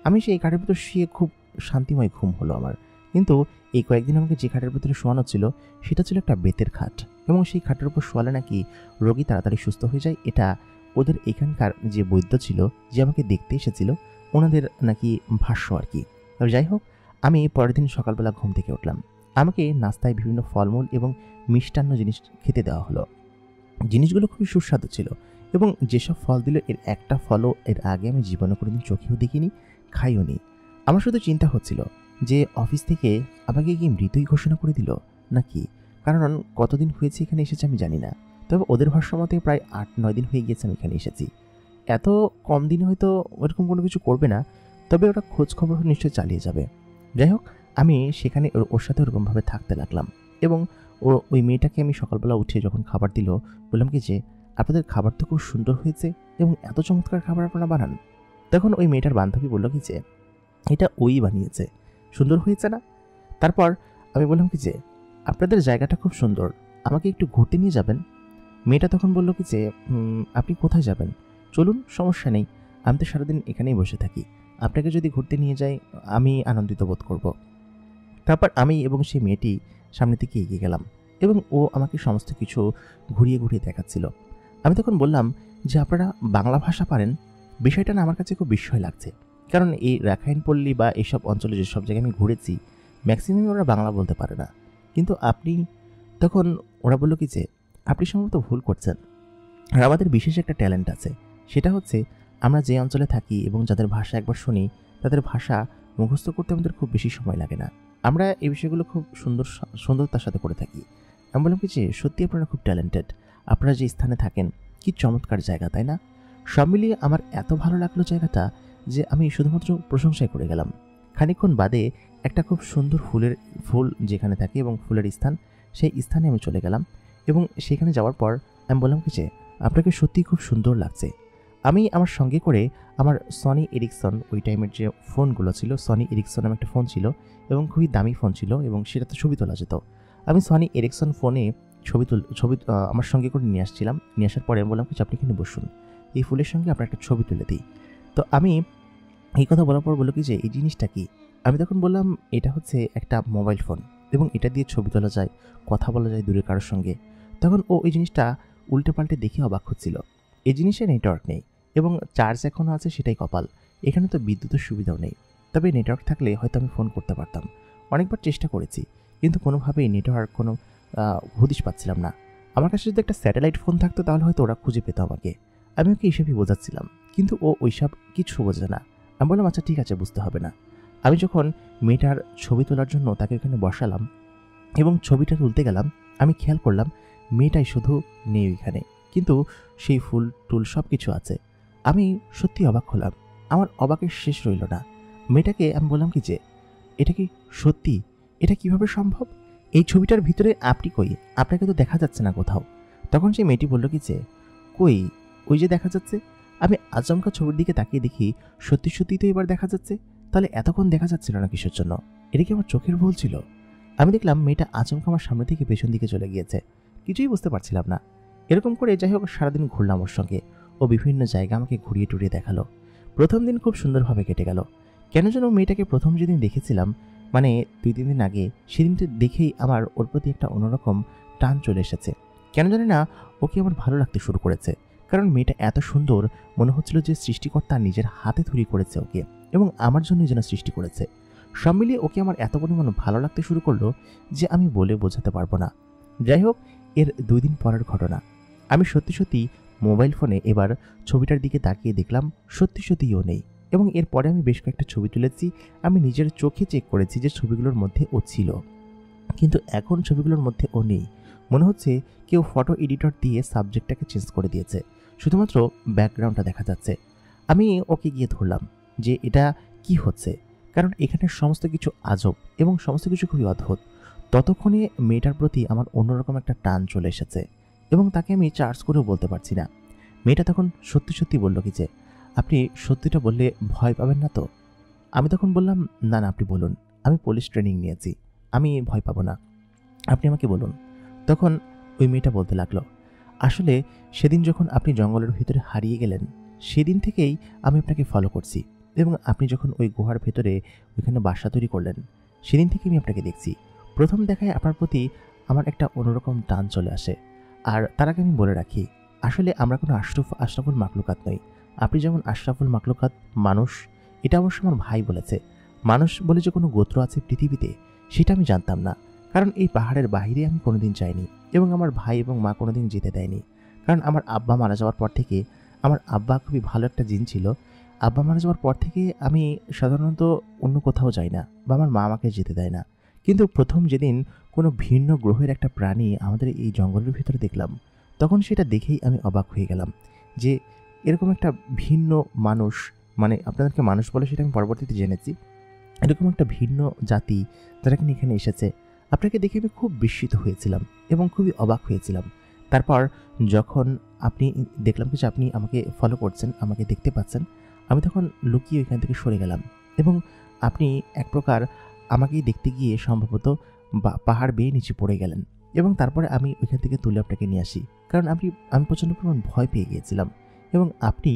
আমি সেই খাটের ভিতর শুয়ে খুব শান্তিময় ঘুম হলো আমার। কিন্তু এই কয়েকদিন আমাকে যে খাটের ভিতরে শোয়ানো ছিল সেটা ছিল একটা বেতের খাট, এবং সেই খাটের উপর শোয়ালে নাকি রোগী তাড়াতাড়ি সুস্থ হয়ে যায়, এটা ওদের এখানকার যে বৈদ্য ছিল যে আমাকে দেখতে এসেছিল ওনাদের নাকি ভাষ্য আর কি। যাই হোক, আমি পরের দিন সকালবেলা ঘুম থেকে উঠলাম, আমাকে নাস্তায় বিভিন্ন ফলমূল এবং মিষ্টান্ন জিনিস খেতে দেওয়া হলো। জিনিসগুলো খুবই সুস্বাদু ছিল এবং যেসব ফল দিল এর একটা ফলও এর আগে আমি জীবনে কোনোদিন চোখেও দেখিনি, খাইও নি। আমার শুধু চিন্তা হচ্ছিল যে অফিস থেকে আমাকে কি মৃতই ঘোষণা করে দিল নাকি, কারণ কতদিন হয়েছে এখানে এসেছে আমি জানি না, তবে ওদের ভাষ্য মতে প্রায় 8-9 দিন হয়ে গিয়েছে আমি এখানে এসেছি। এত কম দিনে হয়তো ওরকম কোনো কিছু করবে না, তবে ওরা খোঁজ খবর নিশ্চয়ই চালিয়ে যাবে। যাই হোক, আমি সেখানে ওর সাথে ওরকমভাবে থাকতে লাগলাম এবং ওই মেয়েটাকে আমি সকালবেলা উঠে যখন খাবার দিল বললাম কি যে আপনাদের খাবার তো খুব সুন্দর হয়েছে এবং এত চমৎকার খাবার আপনারা বানান। তখন ওই মেয়েটার বান্ধবী বলল কি যে এটা ওই বানিয়েছে, সুন্দর হয়েছে না। তারপর আমি বললাম কি যে আপনাদের জায়গাটা খুব সুন্দর, আমাকে একটু ঘুরতে নিয়ে যাবেন। মেয়েটা তখন বলল কি যে আপনি কোথায় যাবেন, চলুন, সমস্যা নেই, আমি তো সারাদিন এখানেই বসে থাকি, আপনাকে যদি ঘুরতে নিয়ে যাই আমি আনন্দিত বোধ করব। তারপর আমি এবং সেই মেয়েটি সামনের দিকে এগিয়ে গেলাম এবং ও আমাকে সমস্ত কিছু ঘুরিয়ে ঘুরিয়ে দেখাচ্ছিল। আমি তখন বললাম যে আপনারা বাংলা ভাষা পারেন, বিষয়টা না আমার কাছে খুব বিস্ময় লাগছে, কারণ এই রাখাইনপল্লী বা এইসব অঞ্চলে যেসব জায়গায় আমি ঘুরেছি ম্যাক্সিমাম ওরা বাংলা বলতে পারে না, কিন্তু আপনি। তখন ওরা বলল কি যে আপনি সম্ভবত ভুল করছেন, আর আমাদের বিশেষ একটা ট্যালেন্ট আছে, সেটা হচ্ছে আমরা যে অঞ্চলে থাকি এবং যাদের ভাষা একবার শুনি তাদের ভাষা মুখস্থ করতে আমাদের খুব বেশি সময় লাগে না, আমরা এই বিষয়গুলো খুব সুন্দরতার সাথে করে থাকি। আমি বললাম কি যে সত্যি আপনারা খুব ট্যালেন্টেড, আপনারা যে স্থানে থাকেন কি চমৎকার জায়গা, তাই না। সব মিলিয়ে আমার এত ভালো লাগলো জায়গাটা যে আমি শুধুমাত্র প্রশংসাই করে গেলাম। খানিকক্ষণ বাদে একটা খুব সুন্দর ফুল যেখানে থাকে এবং ফুলের স্থান, সেই স্থানে আমি চলে গেলাম এবং সেখানে যাওয়ার পর আমি বললাম কি যে আপনাকে সত্যিই খুব সুন্দর লাগছে। আমি আমার সঙ্গে করে আমার সনি এরিকসন, ওই টাইমের যে ফোনগুলো ছিল সনি এরিকসন নামে একটা ফোন ছিল এবং খুবই দামি ফোন ছিল এবং সেটাতে ছবি তোলা যেত। আমি সনি এরিকসন ফোনে ছবি আমার সঙ্গে করে নিয়ে আসছিলাম। নিয়ে আসার পরে আমি বললাম কিছু আপনি এখানে বসুন, এই ফুলের সঙ্গে আপনার একটা ছবি তুলে দিই। তো আমি এই কথা বলার পর বললো কি যে এই জিনিসটা কি। আমি তখন বললাম এটা হচ্ছে একটা মোবাইল ফোন এবং এটা দিয়ে ছবি তোলা যায়, কথা বলা যায় দূরে কারোর সঙ্গে। তখন ও এই জিনিসটা উল্টে পাল্টে দেখে অবাক হচ্ছিল। এই জিনিসে নেটওয়ার্ক নেই এবং চার্জ এখনও আছে, সেটাই কপাল। এখানে তো বিদ্যুতের সুবিধাও নেই, তবে নেটওয়ার্ক থাকলে হয়তো আমি ফোন করতে পারতাম। অনেকবার চেষ্টা করেছি কিন্তু কোনোভাবেই নেটওয়ার্ক কোনো হদিশ পাচ্ছিলাম না। আমার কাছে যদি একটা স্যাটেলাইট ফোন থাকতো তাহলে হয়তো ওরা খুঁজে পেত আমাকে। আমি ওকে এইসবই বোঝাচ্ছিলাম কিন্তু ও ওইসব কিছু বোঝে না। আমি বললাম আচ্ছা ঠিক আছে, বুঝতে হবে না। আমি যখন মেয়েটার ছবি তোলার জন্য তাকে ওখানে বসালাম এবং ছবিটা তুলতে গেলাম, আমি খেয়াল করলাম মেয়েটাই শুধু নেই ওইখানে, কিন্তু সেই ফুল টুল সব কিছু আছে। আমি সত্যি অবাক হলাম, আমার অবাকের শেষ রইল না। মেয়েটাকে আমি বললাম কি যে এটা কি সত্যি, এটা কিভাবে সম্ভব, এই ছবিটার ভিতরে আপনি কই, আপনাকে তো দেখা যাচ্ছে না কোথাও। তখন সেই মেয়েটি বলল কি যে কই, ওই যে দেখা যাচ্ছে। আমি আচমকা ছবির দিকে তাকিয়ে দেখি সত্যি সত্যি তো এবার দেখা যাচ্ছে। তাহলে এতক্ষণ দেখা যাচ্ছিল না কিসের জন্য, এটা কি আমার চোখের ভুল ছিল? আমি দেখলাম মেয়েটা আচমকা আমার সামনে থেকে পেছন দিকে চলে গিয়েছে। কিছুই বুঝতে পারছিলাম না। এরকম করে যাই হোক সারাদিন ঘুরলাম ওর সঙ্গে। ও বিভিন্ন জায়গা আমাকে ঘুরিয়ে টুরিয়ে দেখালো। প্রথম দিন খুব সুন্দরভাবে কেটে গেল। কেন যেন মেয়েটাকে প্রথম যেদিন দেখেছিলাম, মানে 2-3 দিন আগে, সেদিনটা দেখেই আমার ওর প্রতি একটা অন্যরকম টান চলে এসেছে। কেন জানি না ওকে আমার ভালো লাগতে শুরু করেছে। কারণ মেয়েটা এত সুন্দর, মনে হচ্ছিল যে সৃষ্টিকর্তা নিজের হাতে তৈরি করেছে ওকে এবং আমার জন্যই যেন সৃষ্টি করেছে। সব মিলিয়ে ওকে আমার এত পরিমাণ ভালো লাগতে শুরু করলো যে আমি বলে বোঝাতে পারবো না। যাই হোক, এর 2 দিন পরের ঘটনা। আমি সত্যি সত্যি মোবাইল ফোনে এবার ছবিটার দিকে তাকিয়ে দেখলাম সত্যি সত্যিই ও নেই। এবং এরপরে আমি বেশ কয়েকটা ছবি তুলেছি। আমি নিজের চোখে চেক করেছি যে ছবিগুলোর মধ্যে ও ছিল, কিন্তু এখন ছবিগুলোর মধ্যে ও নেই। মনে হচ্ছে কেউ ফটো এডিটর দিয়ে সাবজেক্টটাকে চেঞ্জ করে দিয়েছে, শুধুমাত্র ব্যাকগ্রাউন্ডটা দেখা যাচ্ছে। আমি ওকে গিয়ে ধরলাম যে এটা কি হচ্ছে, কারণ এখানে সমস্ত কিছু আজব এবং সমস্ত কিছু খুবই অদ্ভুত। ততক্ষণে মেয়েটার প্রতি আমার অন্যরকম একটা টান চলে এসেছে এবং তাকে আমি চার্জ করেও বলতে পারছি না। মেয়েটা তখন সত্যি সত্যি বলল কি যে, আপনি সত্যিটা বললে ভয় পাবেন না তো? আমি তখন বললাম, না না, আপনি বলুন, আমি পুলিশ ট্রেনিং নিয়েছি, আমি ভয় পাবো না, আপনি আমাকে বলুন। তখন ওই মেয়েটা বলতে লাগলো, আসলে সেদিন যখন আপনি জঙ্গলের ভিতরে হারিয়ে গেলেন, সেদিন থেকেই আমি আপনাকে ফলো করছি এবং আপনি যখন ওই গুহার ভেতরে ওইখানে বাসা তৈরি করলেন, সেদিন থেকে আমি আপনাকে দেখছি। প্রথম দেখায় আপনার প্রতি আমার একটা অন্যরকম টান চলে আসে। আর তার আগে আমি বলে রাখি, আসলে আমরা কোনো আশরাফুল মাকলুকাত নই। আপনি যেমন আশরাফুল মাকলুকাত মানুষ, এটা অবশ্য আমার ভাই বলেছে। মানুষ বলে যে কোনো গোত্র আছে পৃথিবীতে, সেটা আমি জানতাম না। কারণ এই পাহাড়ের বাইরে আমি কোনোদিন যাইনি এবং আমার ভাই এবং মা কোনোদিন যেতে দেয়নি। কারণ আমার আব্বা মারা যাওয়ার পর থেকে, আমার আব্বা খুবই ভালো একটা জিন ছিল। আব্বা মারা যাওয়ার পর থেকে আমি সাধারণত অন্য কোথাও যাই না বা আমার মা আমাকে যেতে দেয় না। কিন্তু প্রথম যেদিন কোনো ভিন্ন গ্রহের একটা প্রাণী আমাদের এই জঙ্গলের ভিতরে দেখলাম, তখন সেটা দেখেই আমি অবাক হয়ে গেলাম যে এরকম একটা ভিন্ন মানুষ, মানে আপনাদেরকে মানুষ বলে সেটা আমি পরবর্তীতে জেনেছি, এরকম একটা ভিন্ন জাতি যারা কিনা এখানে এসেছে, আপনাকে দেখে আমি খুব বিস্মিত হয়েছিলাম এবং খুবই অবাক হয়েছিলাম। তারপর যখন আপনি দেখলাম যে আপনি আমাকে ফলো করছেন, আমাকে দেখতে পাচ্ছেন, আমি তখন লুকিয়ে ওইখান থেকে সরে গেলাম এবং আপনি এক প্রকার আমাকেই দেখতে গিয়ে সম্ভবত পাহাড় বেয়ে নিচে পড়ে গেলেন এবং তারপরে আমি ওইখান থেকে তুলে আপনাকে নিয়ে আসি। কারণ আমি প্রচণ্ড পরিমাণ ভয় পেয়ে গিয়েছিলাম এবং আপনি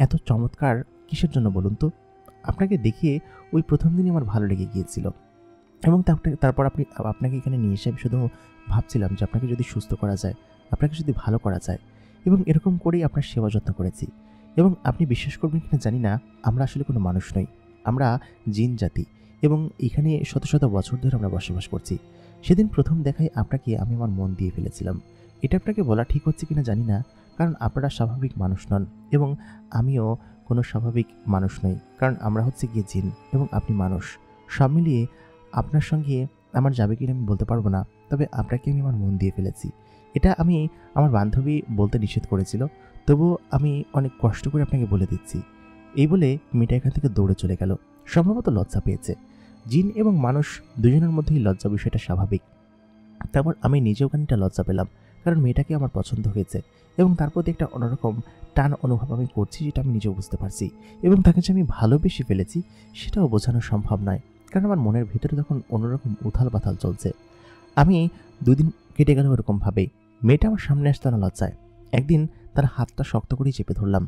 এত চমৎকার কিসের জন্য বলুন তো? আপনাকে দেখিয়ে ওই প্রথম দিনই আমার ভালো লেগে গিয়েছিল এবং তারপর আপনাকে এখানে নিয়ে এসে আমি শুধু ভাবছিলাম যে আপনাকে যদি সুস্থ করা যায়, আপনাকে যদি ভালো করা যায়, এবং এরকম করেই আপনার সেবা যত্ন করেছি। এবং আপনি বিশ্বাস করবেন কিনা জানি না, আমরা আসলে কোনো মানুষ নই, আমরা জিন জাতি এবং এখানে শত শত বছর ধরে আমরা বসবাস করছি। সেদিন প্রথম দেখায় আপনাকে আমি আমার মন দিয়ে ফেলেছিলাম। এটা আপনাকে বলা ঠিক হচ্ছে কিনা জানি না, কারণ আপনারা স্বাভাবিক মানুষ নন এবং আমিও কোনো স্বাভাবিক মানুষ নই, কারণ আমরা হচ্ছে গিয়ে জিন এবং আপনি মানুষ। সব মিলিয়ে আপনার সঙ্গে আমার যাবে কিনা আমি বলতে পারবো না, তবে আপনাকে আমি আমার মন দিয়ে ফেলেছি। এটা আমি আমার বান্ধবী বলতে নিষেধ করেছিল, তবুও আমি অনেক কষ্ট করে আপনাকে বলে দিচ্ছি। এই বলে মেয়েটা এখান থেকে দৌড়ে চলে গেল। সম্ভবত লজ্জা পেয়েছে। জিন এবং মানুষ দুজনের মধ্যেই লজ্জা বিষয়টা স্বাভাবিক। তারপর আমি নিজেও খানিকটা লজ্জা পেলাম, কারণ মেয়েটাকে আমার পছন্দ হয়েছে এবং তার প্রতি একটা অন্যরকম টান অনুভব আমি করছি, যেটা আমি নিজেও বুঝতে পারছি। এবং তাকে যে আমি ভালোবেসে ফেলেছি সেটাও বোঝানো সম্ভব নয়, কারণ আমার মনের ভিতরে তখন অন্যরকম উথাল পাথাল চলছে। আমি 2 দিন কেটে গেল এরকমভাবেই। মেয়েটা আমার সামনে আসতো না লজ্জায়। একদিন তার হাতটা শক্ত করেই চেপে ধরলাম।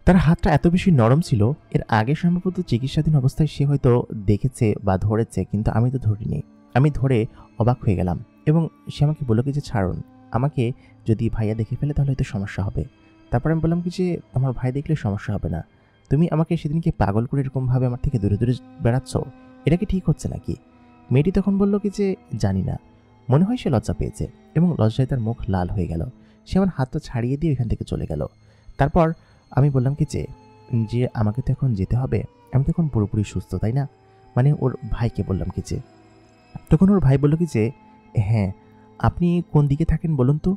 তার হাতটা এত বেশি নরম ছিল, এর আগে সম্ভবত চিকিৎসাধীন অবস্থায় সে হয়তো দেখেছে বা ধরেছে, কিন্তু আমি তো ধরিনি। আমি ধরে অবাক হয়ে গেলাম এবং সে আমাকে বলল কি যে, ছাড়ুন, আমাকে যদি ভাইয়া দেখে ফেলে তাহলে হয়তো সমস্যা হবে। তারপর আমি বললাম কি যে, আমার ভাই দেখলে সমস্যা হবে না, তুমি আমাকে সেদিনকে পাগল করে এরকমভাবে আমার থেকে দূরে দূরে বেড়াচ্ছ, এটা কি ঠিক হচ্ছে নাকি? মেয়েটি তখন বলল কি যে, জানি না। মনে হয় সে লজ্জা পেয়েছে এবং লজ্জায় তার মুখ লাল হয়ে গেল। সে আমার হাতটা ছাড়িয়ে দিয়ে ওইখান থেকে চলে গেল। তারপর আমি বললাম কি যে আমাকে তো এখন যেতে হবে, আমি তো এখন পুরোপুরি সুস্থ, তাই না? মানে ওর ভাইকে বললাম কি যে, তখন ওর ভাই বলল কি যে, হ্যাঁ, আপনি কোন দিকে থাকেন বলুন তো,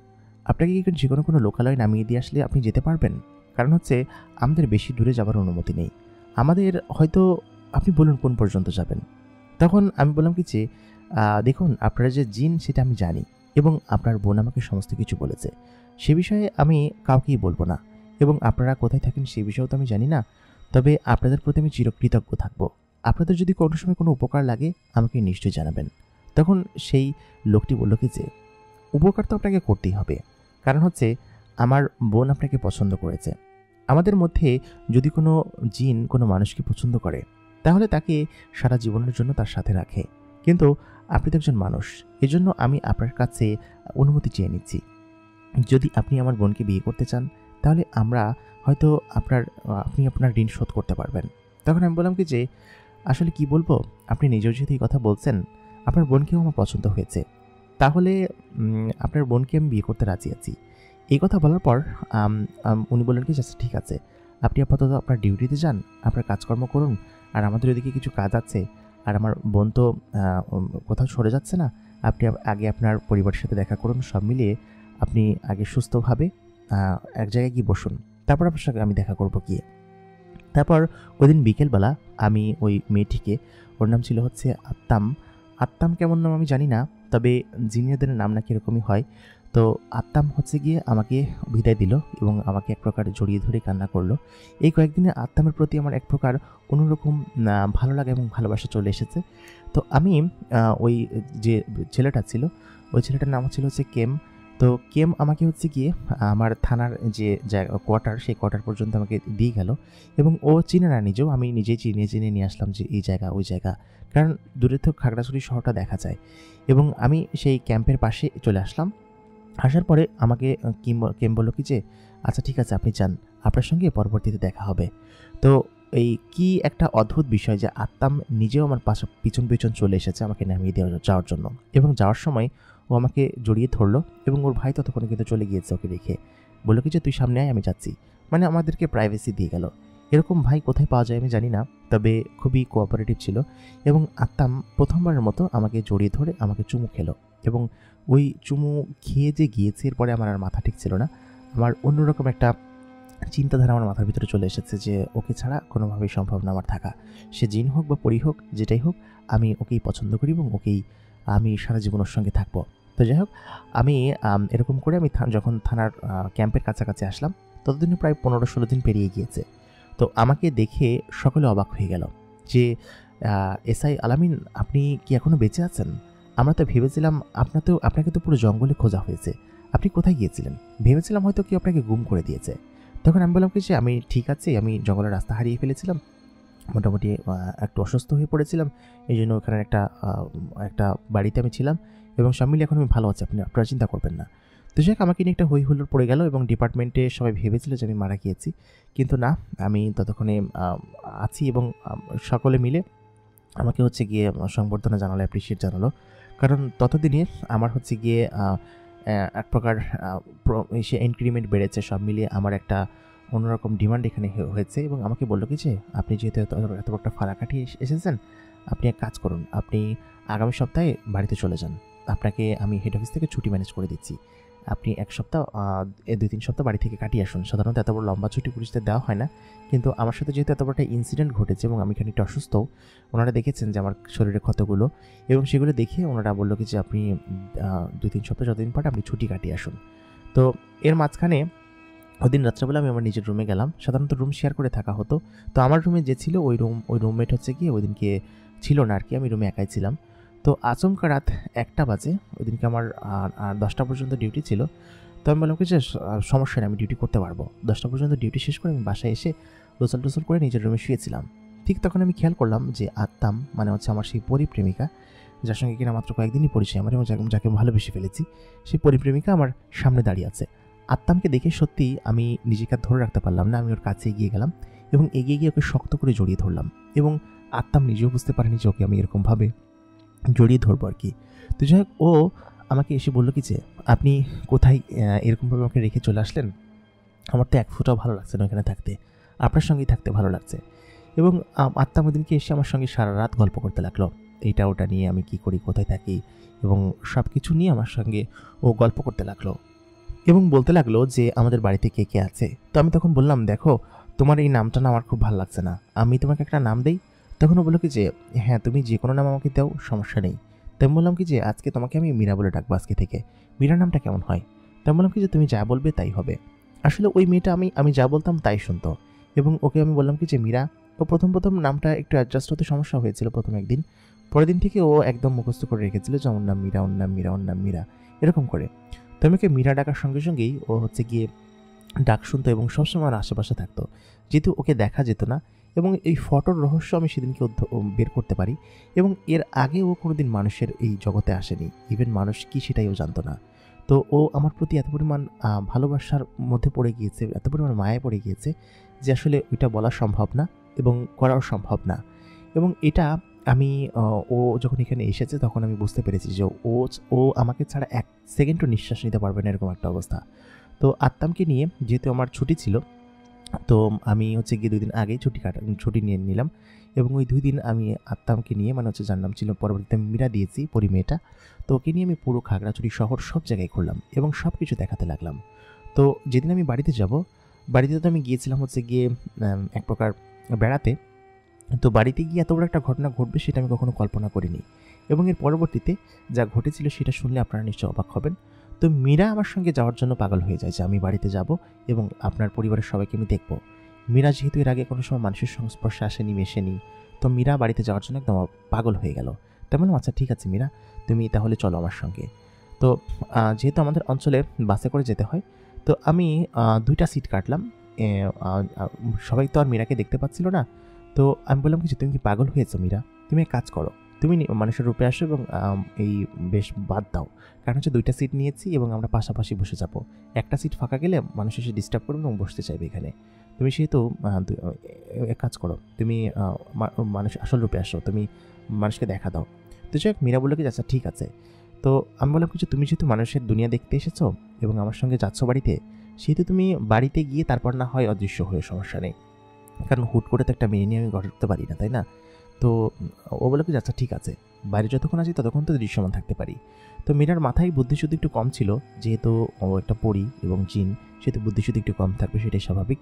আপনাকে কি যে কোনো লোকালয়ে নামিয়ে দিয়ে আসলে আপনি যেতে পারবেন? কারণ হচ্ছে আমাদের বেশি দূরে যাবার অনুমতি নেই, আমাদের হয়তো, আপনি বলুন কোন পর্যন্ত যাবেন। তখন আমি বললাম কি যে, দেখুন, আপনারা যে জিন সেটা আমি জানি এবং আপনার বোন আমাকে সমস্ত কিছু বলেছে, সে বিষয়ে আমি কাউকেই বলবো না এবং আপনারা কোথায় থাকেন সে বিষয়েও তো আমি জানি না। তবে আপনাদের প্রতি আমি চিরকৃতজ্ঞ থাকবো। আপনাদের যদি কোনো সময় কোনো উপকার লাগে আমাকে নিশ্চয়ই জানাবেন। তখন সেই লোকটি বলল কি যে উপকার তো আপনাকে করতেই হবে, কারণ হচ্ছে আমার বোন আপনাকে পছন্দ করেছে। আমাদের মধ্যে যদি কোনো জিন কোনো মানুষকে পছন্দ করে তাহলে তাকে সারা জীবনের জন্য তার সাথে রাখে, কিন্তু আপনি তো একজন মানুষ, এজন্য আমি আপনার কাছে অনুমতি চেয়ে নিচ্ছি। যদি আপনি আমার বোনকে বিয়ে করতে চান তাহলে আমরা হয়তো আপনি আপনার ঋণ শোধ করতে পারবেন। তখন আমি বললাম কি যে আসলে কি বলবো, আপনি নিজেও যেহেতু এই কথা বলছেন, আপনার বোনকেও আমার পছন্দ হয়েছে, তাহলে আপনার বোনকে আমি বিয়ে করতে রাজি আছি। এই কথা বলার পর উনি বললেন কি আচ্ছা ঠিক আছে, আপনি আপাতত আপনার ডিউটিতে যান, আপনার কাজকর্ম করুন, আর আমাদের ওদিকে কিছু কাজ আছে, আর আমার বোন তো কোথাও সরে যাচ্ছে না, আপনি আগে আপনার পরিবারের সাথে দেখা করুন, সব মিলিয়ে আপনি আগে সুস্থভাবে এক জায়গায় গিয়ে বসুন, তারপর আপনার সঙ্গে আমি দেখা করবো গিয়ে। তারপর ওই দিন বিকেলবেলা আমি ওই মেয়েটিকে, ওর নাম ছিল হচ্ছে আত্মাম, আত্মাম কেমন নাম আমি জানি না, তবে জিনিয়াদের নাম নাকি এরকমই হয়। তো আত্মাম হচ্ছে গিয়ে আমাকে বিদায় দিল এবং আমাকে এক প্রকার জড়িয়ে ধরে কান্না করলো। এই কয়েকদিনে আত্মামের প্রতি আমার এক প্রকার অন্যরকম ভালো লাগা এবং ভালোবাসা চলে এসেছে। তো আমি ওই যে ছেলেটা ছিল, ওই ছেলেটার নাম ছিল হচ্ছে কেম। তো কেম আমাকে হচ্ছে গিয়ে আমার থানার যে জায়গা কোয়ার্টার, সেই কোয়ার্টার পর্যন্ত আমাকে দিয়ে গেল এবং ও চিনে না নিজেও, আমি নিজেই চিনে নিয়ে আসলাম যে এই জায়গা ওই জায়গা, কারণ দূরে তো খাগড়াছড়ি শহরটা দেখা যায়। এবং আমি সেই ক্যাম্পের পাশে চলে আসলাম। আসার পরে আমাকে কেম বলল কি যে আচ্ছা ঠিক আছে আপনি যান, আপনার সঙ্গে পরবর্তীতে দেখা হবে। তো এই কি একটা অদ্ভুত বিষয় যে আত্মাম নিজেও আমার পিছন পিছন চলে এসেছে আমাকে নামিয়ে যাওয়ার জন্য, এবং যাওয়ার সময় ও আমাকে জড়িয়ে ধরলো এবং ওর ভাই ততক্ষণে কিন্তু চলে গিয়েছে ওকে রেখে। বললো কি যে তুই সামনে আয়, আমি যাচ্ছি, মানে আমাদেরকে প্রাইভেসি দিয়ে গেল। এরকম ভাই কোথায় পাওয়া যায় আমি জানি না, তবে খুবই কোঅপারেটিভ ছিল। এবং আত্মাম প্রথমবারের মতো আমাকে জড়িয়ে ধরে আমাকে চুমু খেলো, এবং ওই চুমু খেয়ে যে গিয়েছে এরপরে আমার আর মাথা ঠিক ছিল না। আমার অন্যরকম একটা চিন্তাধারা আমার মাথার ভিতরে চলে এসেছে যে ওকে ছাড়া কোনোভাবেই সম্ভব না আমার থাকা, সে জিন হোক বা পরি হোক, যেটাই হোক আমি ওকেই পছন্দ করি এবং ওকেই আমি সারা জীবন ওর সঙ্গে থাকবো। তো যাই হোক, আমি এরকম করে আমি যখন থানার ক্যাম্পের কাছাকাছি আসলাম, ততদিনে প্রায় 15-16 দিন পেরিয়ে গিয়েছে। তো আমাকে দেখে সকলে অবাক হয়ে গেল যে এসআই আলামিন, আপনি কি এখনও বেঁচে আছেন? আমরা তো ভেবেছিলাম আপনাকে তো পুরো জঙ্গলে খোঁজা হয়েছে, আপনি কোথায় গিয়েছিলেন? ভেবেছিলাম হয়তো কেউ আপনাকে গুম করে দিয়েছে। তখন আমি বললাম কি যে আমি ঠিক আছি, আমি জঙ্গলের রাস্তা হারিয়ে ফেলেছিলাম, মোটামুটি একটু অসুস্থ হয়ে পড়েছিলাম, এই জন্য ওখানে একটা বাড়িতে আমি ছিলাম, এবং সব মিলিয়ে এখন আমি ভালো আছি, আপনারা চিন্তা করবেন না। তো যাক, আমাকে নিয়ে একটা হই হুল্লোড় পড়ে গেল এবং ডিপার্টমেন্টে সবাই ভেবেছিল যে আমি মারা গিয়েছি, কিন্তু না, আমি ততক্ষণে আছি। এবং সকলে মিলে আমাকে হচ্ছে গিয়ে সংবর্ধনা জানালো, অ্যাপ্রিসিয়েট জানালো, কারণ ততদিনে আমার হচ্ছে গিয়ে এক প্রকার সে ইনক্রিমেন্ট বেড়েছে, সব মিলিয়ে আমার একটা অন্যরকম ডিমান্ড এখানে হয়েছে। এবং আমাকে বললো কি যে আপনি যেহেতু এত একটা ফাড়া কাটিয়ে এসেছেন, আপনি এক কাজ করুন, আপনি আগামী সপ্তাহে বাড়িতে চলে যান, আপনাকে আমি হেড অফিস থেকে ছুটি ম্যানেজ করে দিচ্ছি, আপনি 2-3 সপ্তাহ বাড়ি থেকে কাটিয়ে আসুন। সাধারণত এত বড় লম্বা ছুটি পুলিশদের দেওয়া হয় না, কিন্তু আমার সাথে যেহেতু এত বড় একটা ইনসিডেন্ট ঘটেছে এবং আমি খানিকটা অসুস্থ, ওনারা দেখেছেন যে আমার শরীরের ক্ষতগুলো, এবং সেগুলো দেখে ওনারা বললো কি যে আপনি 2-3 সপ্তাহ যতদিন পরে আপনি ছুটি কাটিয়ে আসুন। তো এর মাঝখানে ওদিন রাত্রেবেলা আমি আমার নিজের রুমে গেলাম। সাধারণত রুম শেয়ার করে থাকা হতো, তো আমার রুমে যে ছিল ওই রুমমেট হচ্ছে গিয়ে ওই দিনকে ছিল না আর কি, আমি রুমে একাই ছিলাম। তো আচমকা রাত 1টা বাজে, ওই দিনকে আমার 10টা পর্যন্ত ডিউটি ছিল। তো আমি বললাম কি যে সমস্যা নেই, আমি ডিউটি করতে পারবো। 10টা পর্যন্ত ডিউটি শেষ করে আমি বাসায় এসে গোসল করে নিজের রুমে শুয়েছিলাম। ঠিক তখন আমি খেয়াল করলাম যে আত্মাম, মানে হচ্ছে আমার সেই পরিপ্রেমিকা, যার সঙ্গে কিনা মাত্র কয়েকদিনই পরিচয় আমার এবং যাকে ভালোবেসে ফেলেছি, সেই পরিপ্রেমিকা আমার সামনে দাঁড়িয়ে আছে। আত্মামকে দেখে সত্যি আমি নিজেকে ধরে রাখতে পারলাম না, আমি ওর কাছে এগিয়ে গেলাম এবং এগিয়ে গিয়ে ওকে শক্ত করে জড়িয়ে ধরলাম, এবং আত্মাম নিজেও বুঝতে পারেনি যে ওকে আমি এরকমভাবে জড়িয়ে ধরবো আর কি। তো যাই হোক, ও আমাকে এসে বললো কি যে আপনি কোথায় এরকমভাবে আমাকে রেখে চলে আসলেন, আমার তো এক ফোঁটাও ভালো লাগছে না ওখানে থাকতে, আপনার সঙ্গেই থাকতে ভালো লাগছে। এবং আত্মাম ওদিনকে এসে আমার সঙ্গে সারা রাত গল্প করতে লাগলো, এইটা ওটা নিয়ে, আমি কি করি, কোথায় থাকি, এবং সব কিছু নিয়ে আমার সঙ্গে ও গল্প করতে লাগলো এবং বলতে লাগলো যে আমাদের বাড়িতে কে কে আছে। তো আমি তখন বললাম, দেখো তোমার এই নামটা না আমার খুব ভালো লাগছে না, আমি তোমাকে একটা নাম দেই। তখন ও বললো কি যে হ্যাঁ, তুমি যে কোনো নাম আমাকে দাও, সমস্যা নেই। তো আমি বললাম কি যে আজকে তোমাকে আমি মীরা বলে ডাকবো আজকে থেকে, মীরা নামটা কেমন হয়? তো আমি বললাম কি যে তুমি যা বলবে তাই হবে। আসলে ওই মেয়েটা আমি যা বলতাম তাই শুনতো, এবং ওকে আমি বললাম কি যে মীরা। ও প্রথম নামটা একটু অ্যাডজাস্ট হতে সমস্যা হয়েছিল প্রথম একদিন, পরের দিন থেকে ও একদম মুখস্থ করে রেখেছিল যে ওর নাম মীরা, ওর নাম মীরা, ওর নাম মীরা, এরকম করে। তো আমাকে মীরা ডাকার সঙ্গে সঙ্গেই ও হচ্ছে গিয়ে ডাক শুনতো এবং সবসময় আমার আশেপাশে থাকতো, যেহেতু ওকে দেখা যেত না। এবং এই ফটোর রহস্য আমি সেদিনকে বের করতে পারি। এবং এর আগে ও কোনোদিন মানুষের এই জগতে আসেনি, ইভেন মানুষ কি সেটাই ও জানতো না। তো ও আমার প্রতি এত পরিমাণ ভালোবাসার মধ্যে পড়ে গিয়েছে, এত পরিমাণ মায়ায় পড়ে গিয়েছে যে আসলে ওইটা বলা সম্ভব না এবং করাও সম্ভব না। এবং এটা আমি ও যখন এখানে এসেছে তখন আমি বুঝতে পেরেছি যে ও আমাকে ছাড়া এক সেকেন্ডও নিঃশ্বাস নিতে পারবে না, এরকম একটা অবস্থা। তো আত্মামকে নিয়ে যেহেতু আমার ছুটি ছিল, তো আমি হচ্ছে গিয়ে 2 দিন আগেই ছুটি নিয়ে নিলাম। এবং ওই 2 দিন আমি আত্মামকে নিয়ে, মানে হচ্ছে যার নাম ছিল পরবর্তীতে আমি মীরা দিয়েছি, পরিমেয়েটা, তো ওকে নিয়ে আমি পুরো খাগড়াছড়ি শহর সব জায়গায় ঘুরলাম এবং সব কিছু দেখাতে লাগলাম। তো যেদিন আমি বাড়িতে যাব, বাড়িতে তো আমি গিয়েছিলাম হচ্ছে গিয়ে এক প্রকার বেড়াতে। তো বাড়িতে গিয়ে এত বড় একটা ঘটনা ঘটবে সেটা আমি কখনো কল্পনা করিনি। এবং এর পরবর্তীতে যা ঘটেছিল সেটা শুনলে আপনারা নিশ্চয় অবাক হবেন। তো মীরা আমার সঙ্গে যাওয়ার জন্য পাগল হয়ে যায় যে আমি বাড়িতে যাব এবং আপনার পরিবারের সবাইকে আমি দেখব। মীরা যেহেতু এর আগে কোনো সময় মানুষের সংস্পর্শে আসেনি, মেশেনি, তো মীরা বাড়িতে যাওয়ার জন্য একদম পাগল হয়ে গেল। তেমন আচ্ছা ঠিক আছে মীরা, তুমি তাহলে চলো আমার সঙ্গে। তো যেহেতু আমাদের অঞ্চলে বাসে করে যেতে হয়, তো আমি 2টা সিট কাটলাম। সবাই তো আর মীরাকে দেখতে পাচ্ছিল না। তো আমি বললাম কিছু, তুমি কি পাগল হয়েছো মীরা? তুমি এক কাজ করো, তুমি মানুষের রূপে আসো এবং এই বেশ বাদ দাও। কারণ হচ্ছে 2টা সিট নিয়েছি এবং আমরা পাশাপাশি বসে যাব। একটা সিট ফাঁকা গেলে মানুষ এসে ডিস্টার্ব করবে এবং বসতে চাইবে এখানে। তুমি সেহেতু এক কাজ করো, তুমি মানুষ আসল রূপে আসো, তুমি মানুষকে দেখা দাও। তো যাই হোক, মীরা বললো কি আচ্ছা ঠিক আছে। তো আমি বললাম কিছু, তুমি যেহেতু মানুষের দুনিয়া দেখতে এসেছো এবং আমার সঙ্গে যাচ্ছ বাড়িতে, সেহেতু তুমি বাড়িতে গিয়ে তারপর না হয় অদৃশ্য হয়ে, সমস্যা নেই, কারণ হুট করে তো একটা মেয়ে নিয়ে আমি করতে পারি না, তাই না? তো ও বলে কি আচ্ছা ঠিক আছে, বাইরে যতক্ষণ আছি ততক্ষণ তো দৃশ্যমান থাকতে পারি। তো মীরার মাথায় বুদ্ধিশুদ্ধি একটু কম ছিল, যেহেতু ও একটা পরী এবং জিন, সেহেতু বুদ্ধিশুদ্ধি একটু কম থাকবে, সেটাই স্বাভাবিক।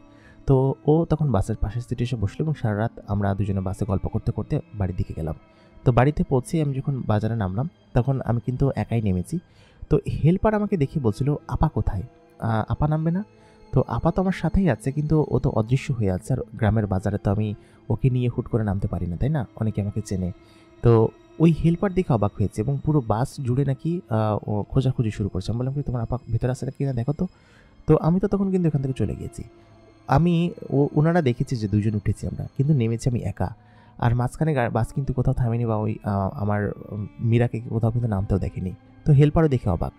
তো ও তখন বাসের পাশের সিটে এসে বসলো এবং সারা রাত আমরা দুজনে বাসে গল্প করতে করতে বাড়ির দিকে গেলাম। তো বাড়িতে পৌঁছে আমি যখন বাজারে নামলাম তখন আমি কিন্তু একাই নেমেছি। তো হেল্পার আমাকে দেখে বলছিল আপা কোথায়, আপা নামবে না? তো আপা তো আমার সাথেই আছে, কিন্তু ও তো অদৃশ্য হয়ে আছে, আর গ্রামের বাজারে তো আমি ওকে নিয়ে হুট করে নামতে পারি না, তাই না? অনেকে আমাকে চেনে। তো ওই হেল্পার দেখে অবাক হয়েছে এবং পুরো বাস জুড়ে নাকি ও খোঁজাখুঁজি শুরু করছে। আমি বললাম কি তোমার আপা ভেতরে আছে নাকি না দেখো তো। তো আমি তো তখন কিন্তু এখান থেকে চলে গিয়েছি। আমি ওনারা দেখেছি যে 2জন উঠেছি আমরা, কিন্তু নেমেছি আমি একা। আর মাঝখানে বাস কিন্তু কোথাও থামেনি বা ওই আমার মীরাকে কোথাও কিন্তু নামতেও দেখেনি। তো হেল্পারও দেখে অবাক।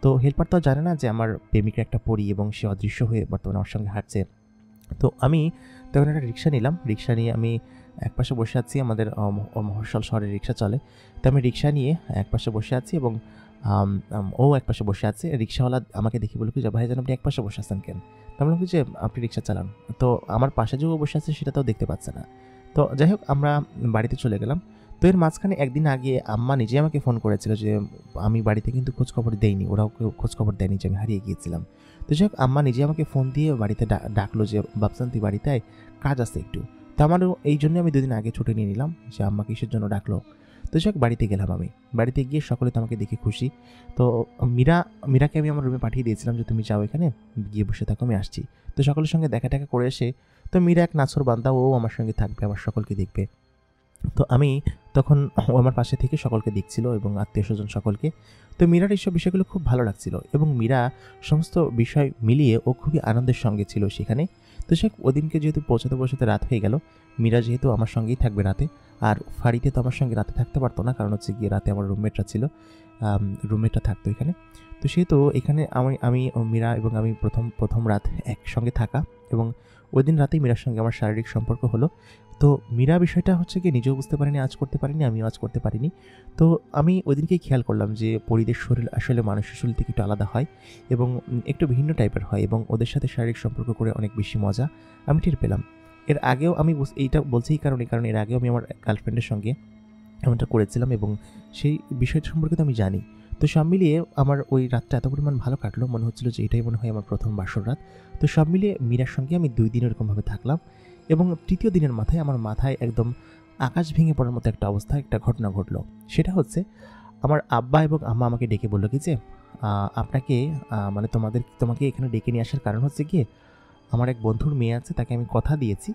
তো হেল্পার তো জানে না যে আমার প্রেমিকা একটা পরী এবং সে অদৃশ্য হয়ে বর্তমানে আমার সঙ্গে হাঁটছে। তো আমি তখন একটা রিক্সা নিলাম, রিক্সা নিয়ে আমি একপাশে বসে আছি, আমাদের মফস্বল শহরে রিক্সা চলে। তো আমি রিক্সা নিয়ে একপাশে বসে আছি এবং ও একপাশে বসে আছে। রিক্সাওয়ালা আমাকে দেখে বলল কি যে ভাইজান আপনি একপাশে বসে আছেন কেন? তো আমি বললাম কি যে আপনি রিক্সা চালান। তো আমার পাশে যে ও বসে আছে সেটা তো দেখতে পাচ্ছে না। তো যাই হোক, আমরা বাড়িতে চলে গেলাম। তো এর মাঝখানে একদিন আগে আম্মা নিজে আমাকে ফোন করেছিল যে আমি বাড়িতে কিন্তু খোঁজখবর দেয়নি, ওরাও কেউ খোঁজখবর দেয়নি যে আমি হারিয়ে গিয়েছিলাম। তো যাই হোক, আম্মা নিজে আমাকে ফোন দিয়ে বাড়িতে ডাকলো যে বাপসান তুই বাড়িতে আয়, কাজ আছে একটু। তো আমারও এই জন্য আমি 2 দিন আগে ছুটি নিয়ে নিলাম যে আম্মা কিসের জন্য ডাকলো। তো যাই হোক, বাড়িতে গেলাম আমি। বাড়িতে গিয়ে সকলে তো আমাকে দেখে খুশি। তো মীরাকে আমি আমার রুমে পাঠিয়ে দিয়েছিলাম যে তুমি যাও এখানে গিয়ে বসে থাকো, আমি আসছি। তো সকলের সঙ্গে দেখা টাকা করে এসে, তো মীরা এক নাছর বান্দা, ও আমার সঙ্গে থাকবে, আমার সকলকে দেখবে। তো আমি তখন ও আমার পাশে থেকে সকলকে দেখছিল এবং আত্মীয় স্বজন সকলকে। তো মীরার এইসব বিষয়গুলো খুব ভালো লাগছিল এবং মীরা সমস্ত বিষয় মিলিয়ে ও খুবই আনন্দের সঙ্গে ছিল সেখানে। তো সে ওদিনকে যেহেতু পৌঁছাতে রাত হয়ে গেল, মীরা যেহেতু আমার সঙ্গেই থাকবে রাতে, আর ফাঁড়িতে তো আমার সঙ্গে রাতে থাকতে পারতো না, কারণ হচ্ছে গিয়ে রাতে আমার রুমমেটরা ছিল, রুমমেটটা থাকতো এখানে। তো সেহেতু এখানে আমি মীরা এবং আমি প্রথম রাত একসঙ্গে থাকা এবং ওই দিন রাতেই মীরার সঙ্গে আমার শারীরিক সম্পর্ক হলো। তো মীরা বিষয়টা হচ্ছে কি নিজেও বুঝতে পারিনি, আজ করতে পারিনি, আমিও আজ করতে পারিনি। তো আমি ওই দিনকেই খেয়াল করলাম যে পরীদের শরীর আসলে মানুষের শরীর থেকে একটু আলাদা হয় এবং একটু ভিন্ন টাইপের হয় এবং ওদের সাথে শারীরিক সম্পর্ক করে অনেক বেশি মজা আমি টের পেলাম। এর আগেও আমি এইটা বলছি কারণ এর আগেও আমি আমার গার্লফ্রেন্ডের সঙ্গে এমনটা করেছিলাম এবং সেই বিষয়টা সম্পর্কে তো আমি জানি। তো সব মিলিয়ে আমার ওই রাতটা এত পরিমাণ ভালো কাটলো, মনে হচ্ছিল যে এটাই মনে হয় আমার প্রথম বাসর রাত। তো সব মিলিয়ে মীরার সঙ্গে আমি 2 দিন এরকমভাবে থাকলাম এবং তৃতীয় দিনের আমার মাথায় একদম আকাশ ভেঙে পড়ার মতো একটা অবস্থা, একটা ঘটনা ঘটলো। সেটা হচ্ছে আমার আব্বা এবং আম্মা আমাকে ডেকে বললো কি যে আপনাকে মানে তোমাকে এখানে ডেকে নিয়ে আসার কারণ হচ্ছে গিয়ে আমার এক বন্ধুর মেয়ে আছে, তাকে আমি কথা দিয়েছি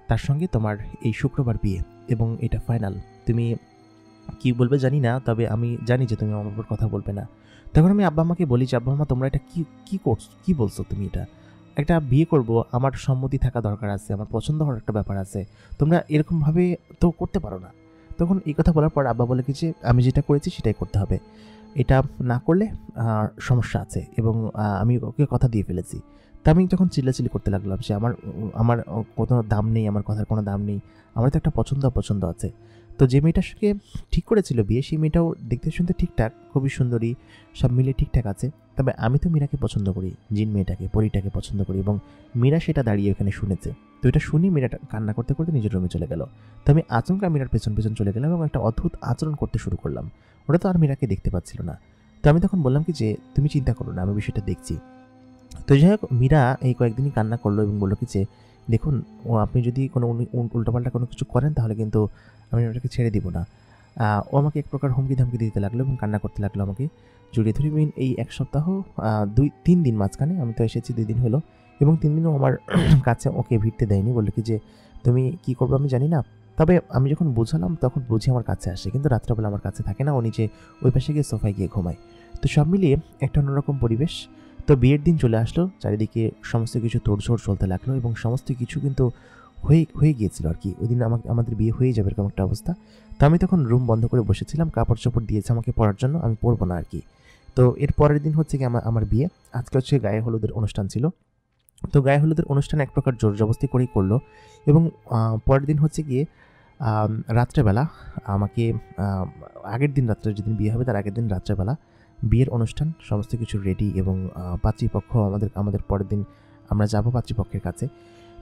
তার সঙ্গে তোমার এই শুক্রবার বিয়ে এবং এটা ফাইনাল। তুমি কী বলবে জানি না, তবে আমি জানি যে তুমি আমার উপর কথা বলবে না। তখন আমি আব্বা আম্মাকে বলি যে, আব্বা আম্মা তোমরা এটা কী করছো, কী বলছো তুমি এটা? একটা বিয়ে করব, আমার সম্মতি থাকা দরকার আছে, আমার পছন্দ হওয়ার একটা ব্যাপার আছে, তোমরা এরকমভাবে তো করতে পারো না। তখন এই কথা বলার পর আব্বা বলে কি যে, আমি যেটা করেছি সেটাই করতে হবে, এটা না করলে সমস্যা আছে, এবং আমি ওকে কথা দিয়ে ফেলেছি। তা আমি যখন চিল্লাচিল্লি করতে লাগলাম যে আমার আমার কোনো দাম নেই, আমার কথার কোনো দাম নেই, আমার তো একটা পছন্দ আছে। তো যে মেয়েটার সঙ্গে ঠিক করেছিল বিয়ে, সেই মেয়েটাও দেখতে শুনতে ঠিকঠাক, খুবই সুন্দরী, সব মিলিয়ে ঠিকঠাক আছে। তবে আমি তো মীরাকে পছন্দ করি, জিন মেয়েটাকে, পরীটাকে পছন্দ করি, এবং মীরা সেটা দাঁড়িয়ে ওখানে শুনেছে। তো এটা শুনি মীরাটা কান্না করতে করতে নিজের রুমে চলে গেল। তো আমি আচমকা মীরার পেছন পেছন চলে গেলাম এবং একটা অদ্ভুত আচরণ করতে শুরু করলাম। ওরা তো আর মীরাকে দেখতে পাচ্ছিল না। তো আমি তখন বললাম কি যে, তুমি চিন্তা করো না, আমি বিষয়টা দেখছি। তো যাই হোক, মীরা এই কয়েকদিনই কান্না করলো এবং বললো কি যে, দেখুন, আপনি যদি কোনো উল্টোপাল্টা কোনো কিছু করেন তাহলে কিন্তু আমি ওটাকে ছেড়ে দিব না। ও আমাকে এক প্রকার হুমকি ধামকি দিতে লাগলো এবং কান্না করতে লাগলো, আমাকে জড়িয়ে ধরে। এই 1 সপ্তাহ 2-3 দিন মাঝখানে, আমি তো এসেছি 2 দিন হলো, এবং 3 দিনও আমার কাছে ওকে ভিড়তে দেয়নি। বললো কি যে, তুমি কি করবে আমি জানি না, তবে আমি যখন বোঝালাম তখন বুঝে আমার কাছে আসে, কিন্তু রাত্রেবেলা আমার কাছে থাকে না, ও নিচে ওই পাশে গিয়ে সোফায় গিয়ে ঘুমায়। তো সব মিলিয়ে একটা অন্যরকম পরিবেশ। তো বিয়ের দিন চলে আসলো, চারিদিকে সমস্ত কিছু তোড়জোড় চলতে লাগলো, এবং সমস্ত কিছু কিন্তু হয়ে গিয়েছিল আর কি। ওই দিন আমাদের বিয়ে হয়ে যাবে এরকম একটা অবস্থা। তো আমি তখন রুম বন্ধ করে বসেছিলাম, কাপড় চোপড় দিয়েছে আমাকে পরার জন্য, আমি পরবো না আর কি। তো এর পরের দিন হচ্ছে কি আমার বিয়ে। আজকে হচ্ছে গায়ে হলুদের অনুষ্ঠান ছিল। তো গায়ে হলুদের অনুষ্ঠান এক প্রকার জোর জবস্তি করেই করলো, এবং পরের দিন হচ্ছে গিয়ে রাত্রেবেলা আমাকে, আগের দিন রাত্রে, যেদিন বিয়ে হবে তার আগের দিন রাত্রেবেলা বিয়ের অনুষ্ঠান, সমস্ত কিছু রেডি, এবং পাত্রীপক্ষ আমাদের পরের দিন আমরা যাব পাত্রীপক্ষের কাছে।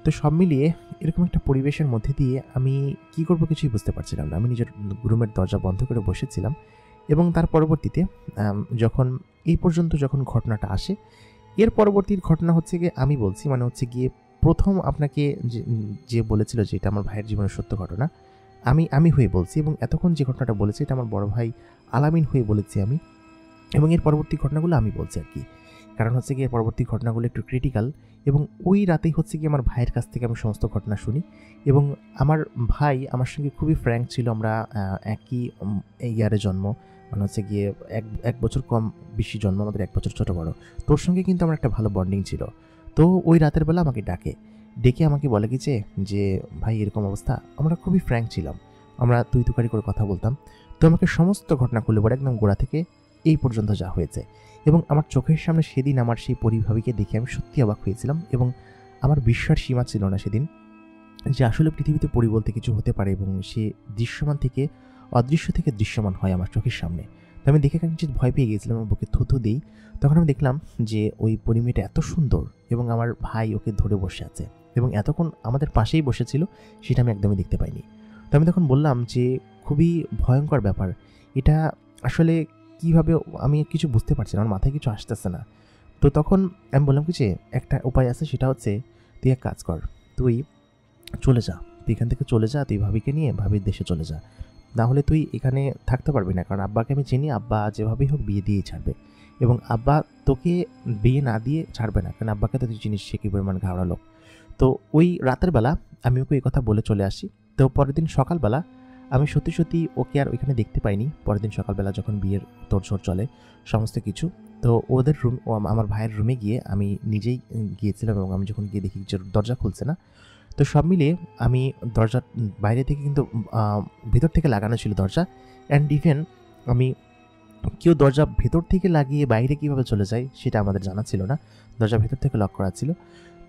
তো সব মিলিয়ে এরকম একটা পরিবেশের মধ্যে দিয়ে আমি কী করবো কিছুই বুঝতে পারছিলাম না। আমি নিজের রুমের দরজা বন্ধ করে বসেছিলাম, এবং তার পরবর্তীতে যখন এই পর্যন্ত যখন ঘটনাটা আসে, এর পরবর্তীর ঘটনা হচ্ছে গিয়ে আমি বলছি, মানে হচ্ছে গিয়ে প্রথম আপনাকে যে বলেছিল যে এটা আমার ভাইয়ের জীবনের সত্য ঘটনা, আমি হয়ে বলছি, এবং এতক্ষণ যে ঘটনাটা বলেছি এটা আমার বড় ভাই আলামিন হয়ে বলেছি আমি, এবং এর পরবর্তী ঘটনাগুলো আমি বলছি আর কি। কারণ হচ্ছে গিয়ে পরবর্তী ঘটনাগুলো একটু ক্রিটিক্যাল, এবং ওই রাতেই হচ্ছে গিয়ে আমার ভাইয়ের কাছ থেকে আমি সমস্ত ঘটনা শুনি। এবং আমার ভাই আমার সঙ্গে খুবই ফ্র্যাঙ্ক ছিল, আমরা একই ইয়ারে জন্ম, মানে হচ্ছে গিয়ে এক বছর কম বেশি জন্ম, আমাদের 1 বছর ছোটো বড়। তোর সঙ্গে কিন্তু আমার একটা ভালো বন্ডিং ছিল। তো ওই রাতের বেলা আমাকে ডেকে আমাকে বলে কি যে ভাই এরকম অবস্থা, আমরা খুবই ফ্র্যাঙ্ক ছিলাম, আমরা তুই তুকারি করে কথা বলতাম। তো আমাকে সমস্ত ঘটনা খুলে পড়ে একদম গোড়া থেকে এই পর্যন্ত যা হয়েছে, এবং আমার চোখের সামনে সেদিন আমার সেই পরিভাবিকে দেখে আমি সত্যি অবাক হয়েছিলাম, এবং আমার বিশ্বাস সীমা ছিল না সেদিন যে আসলে পৃথিবীতে পরি বলতে কিছু হতে পারে, এবং সে দৃশ্যমান থেকে অদৃশ্য থেকে দৃশ্যমান হয় আমার চোখের সামনে। তো আমি দেখে কিঞ্চিৎ ভয় পেয়ে গিয়েছিলাম, আমার বুকে থুথু দিই। তখন আমি দেখলাম যে ওই পরিমেয়েটা এত সুন্দর, এবং আমার ভাই ওকে ধরে বসে আছে, এবং এতক্ষণ আমাদের পাশেই বসেছিল, সেটা আমি একদমই দেখতে পাইনি। তো আমি তখন বললাম যে খুবই ভয়ঙ্কর ব্যাপার এটা, আসলে কীভাবে আমি কিছু বুঝতে পারছি না, আমার মাথায় কিছু আসতেছে না। তো তখন আমি বললাম কি যে একটা উপায় আছে, সেটা হচ্ছে তুই এক কাজ কর, তুই চলে যা, তুই এখান থেকে চলে যা, তুই ভাবিকে নিয়ে ভাবির দেশে চলে যা, না হলে তুই এখানে থাকতে পারবি না। কারণ আব্বাকে আমি চিনি, আব্বা যেভাবেই হোক বিয়ে দিয়েই ছাড়বে, এবং আব্বা তোকে বিয়ে না দিয়ে ছাড়বে না, কারণ আব্বাকে তো তুই চিনিস, সে কী পরিমাণ ঘাওড়া লোক। তো ওই রাতের বেলা আমি ওকে এই কথা বলে চলে আসি। তো পরের দিন সকালবেলা আমি সত্যি ওকে আর ওইখানে দেখতে পাইনি। পরের দিন সকালবেলা যখন বিয়ের তোড়জোড় চলে সমস্ত কিছু, তো ওদের রুম, আমার ভাইয়ের রুমে গিয়ে আমি নিজেই গিয়েছিলাম, এবং আমি যখন গিয়ে দেখি যে দরজা খুলছে না। তো সব মিলিয়ে আমি দরজার বাইরে থেকে কিন্তু ভেতর থেকে লাগানো ছিল দরজা, অ্যান্ড ইভেন আমি কেউ দরজা ভেতর থেকে লাগিয়ে বাইরে কীভাবে চলে যায় সেটা আমাদের জানা ছিল না, দরজা ভেতর থেকে লক করা ছিল।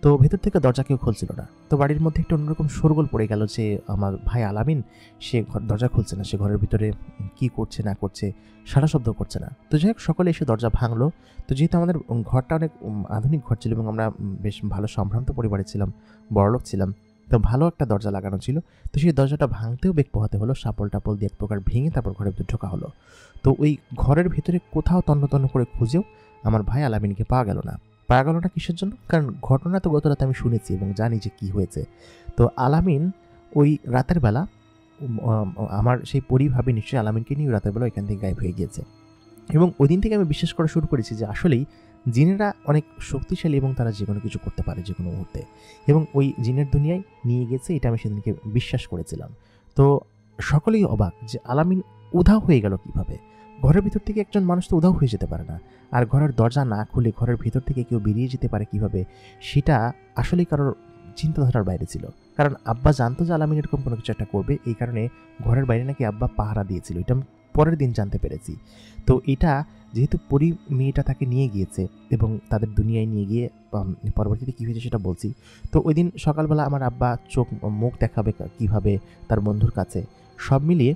তো ভেতর থেকে দরজা কেউ খুলছিল না। তো বাড়ির মধ্যে একটা অন্যরকম শোরগোল পড়ে গেল যে আমার ভাই আলামিন, সে দরজা খুলছে না, সে ঘরের ভিতরে কি করছে না করছে, সারা শব্দ করছে না। তো যাই হোক, সকলে এসে দরজা ভাঙলো। তো যেহেতু আমাদের ঘরটা অনেক আধুনিক ঘর ছিল, এবং আমরা বেশ ভালো সম্ভ্রান্ত পরিবারে ছিলাম, বড়লোক ছিলাম, তো ভালো একটা দরজা লাগানো ছিল। তো সেই দরজাটা ভাঙতেও বেগ পোহাতে হলো, সাপল টাপল দিয়ে এক প্রকার ভেঙে তারপর ঘরের ভিতরে ঢোকা হলো। তো ওই ঘরের ভিতরে কোথাও তন্ন করে খুঁজেও আমার ভাই আলামিনকে পাওয়া গেল না। কিসের জন্য? কারণ ঘটনা তো গত রাতে আমি শুনেছি এবং জানি যে কী হয়েছে। তো আলামিন ওই রাতের বেলা, আমার সেই পরিভাবে নিশ্চয়ই আলামিনকে নিয়ে রাতের বেলা এখান থেকে গায়েব হয়ে গিয়েছে। এবং ওই দিন থেকে আমি বিশ্বাস করা শুরু করেছি যে আসলেই জিনেরা অনেক শক্তিশালী, এবং তারা যে কোনো কিছু করতে পারে যে কোনো মুহূর্তে, এবং ওই জিনের দুনিয়ায় নিয়ে গেছে, এটা আমি সেদিনকে বিশ্বাস করেছিলাম। তো সকলেই অবাক যে আলামিন উধাও হয়ে গেল কিভাবে। ঘরের ভিতর থেকে একজন মানুষ তো উধাও হয়ে যেতে পারে না, আর ঘরের দরজা না খুলে ঘরের ভিতর থেকে কেউ বেরিয়ে যেতে পারে কিভাবে, সেটা আসলেই কারোর চিন্তাধারার বাইরে ছিল। কারণ আব্বা জানতো যে আলামিন এরকম কোনো কিছু একটা করবে, এই কারণে ঘরের বাইরে নাকি আব্বা পাহারা দিয়েছিল। এটা আমি পরের দিন জানতে পেরেছি। তো এটা যেহেতু পরি মেয়েটা তাকে নিয়ে গিয়েছে এবং তাদের দুনিয়ায় নিয়ে গিয়ে পরবর্তীতে কী হয়েছে সেটা বলছি। তো ওই দিন সকালবেলা আমার আব্বা মুখ দেখাবে কীভাবে তার বন্ধুর কাছে, সব মিলিয়ে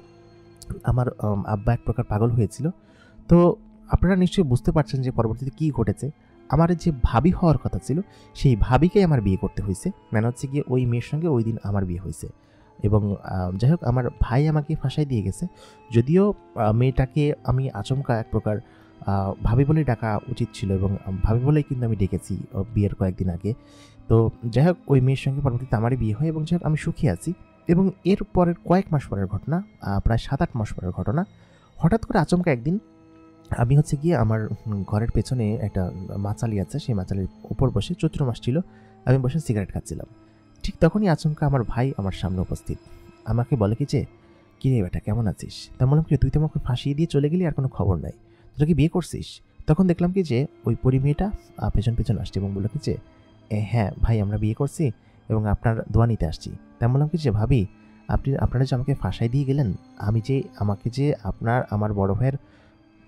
আমার আব্বা এক প্রকার পাগল হয়েছিল। তো আপনারা নিশ্চয়ই বুঝতে পারছেন যে পরবর্তীতে কী ঘটেছে। আমার যে ভাবি হওয়ার কথা ছিল সেই ভাবিকেই আমার বিয়ে করতে হয়েছে, মানে হচ্ছে গিয়ে ওই মেয়ের সঙ্গে ওই দিন আমার বিয়ে হয়েছে। এবং যাই হোক আমার ভাই আমাকে ফাঁসাই দিয়ে গেছে, যদিও মেয়েটাকে আমি আচমকা এক প্রকার ভাবি বলেই ডাকা উচিত ছিল এবং ভাবি বলেই কিন্তু আমি ডেকেছি বিয়ের কয়েকদিন আগে। তো যাই হোক ওই মেয়ের সঙ্গে পরবর্তীতে আমারই বিয়ে হয় এবং যাই হোক আমি সুখী আছি। এবং এর পরের কয়েক মাস পরের ঘটনা, প্রায় 7-8 মাস পরের ঘটনা, হঠাৎ করে আচমকা একদিন আমি হচ্ছে গিয়ে আমার ঘরের পেছনে একটা মাচালি আছে, সেই মাচালির উপর বসে, চৈত্র মাস ছিল, আমি বসে সিগারেট খাচ্ছিলাম। ঠিক তখনই আচমকা আমার ভাই আমার সামনে উপস্থিত। আমাকে বলে কি যে, কী রে বেটা কেমন আছিস? তা বললাম কি, তুই তো আমাকে ফাঁসিয়ে দিয়ে চলে গেলি, আর কোনো খবর নাই, তোরা কি বিয়ে করছিস? তখন দেখলাম কি যে ওই পরি মেয়েটা পেছন পেছন আসছে এবং বললো কি যে, হ্যাঁ ভাই আমরা বিয়ে করছি এবং আপনার দোয়া নিতে আসছি। তা বললাম কি যে, ভাবি আপনারা যে আমাকে ফাঁসাই দিয়ে গেলেন, আমাকে যে আমার বড় ভাইয়ের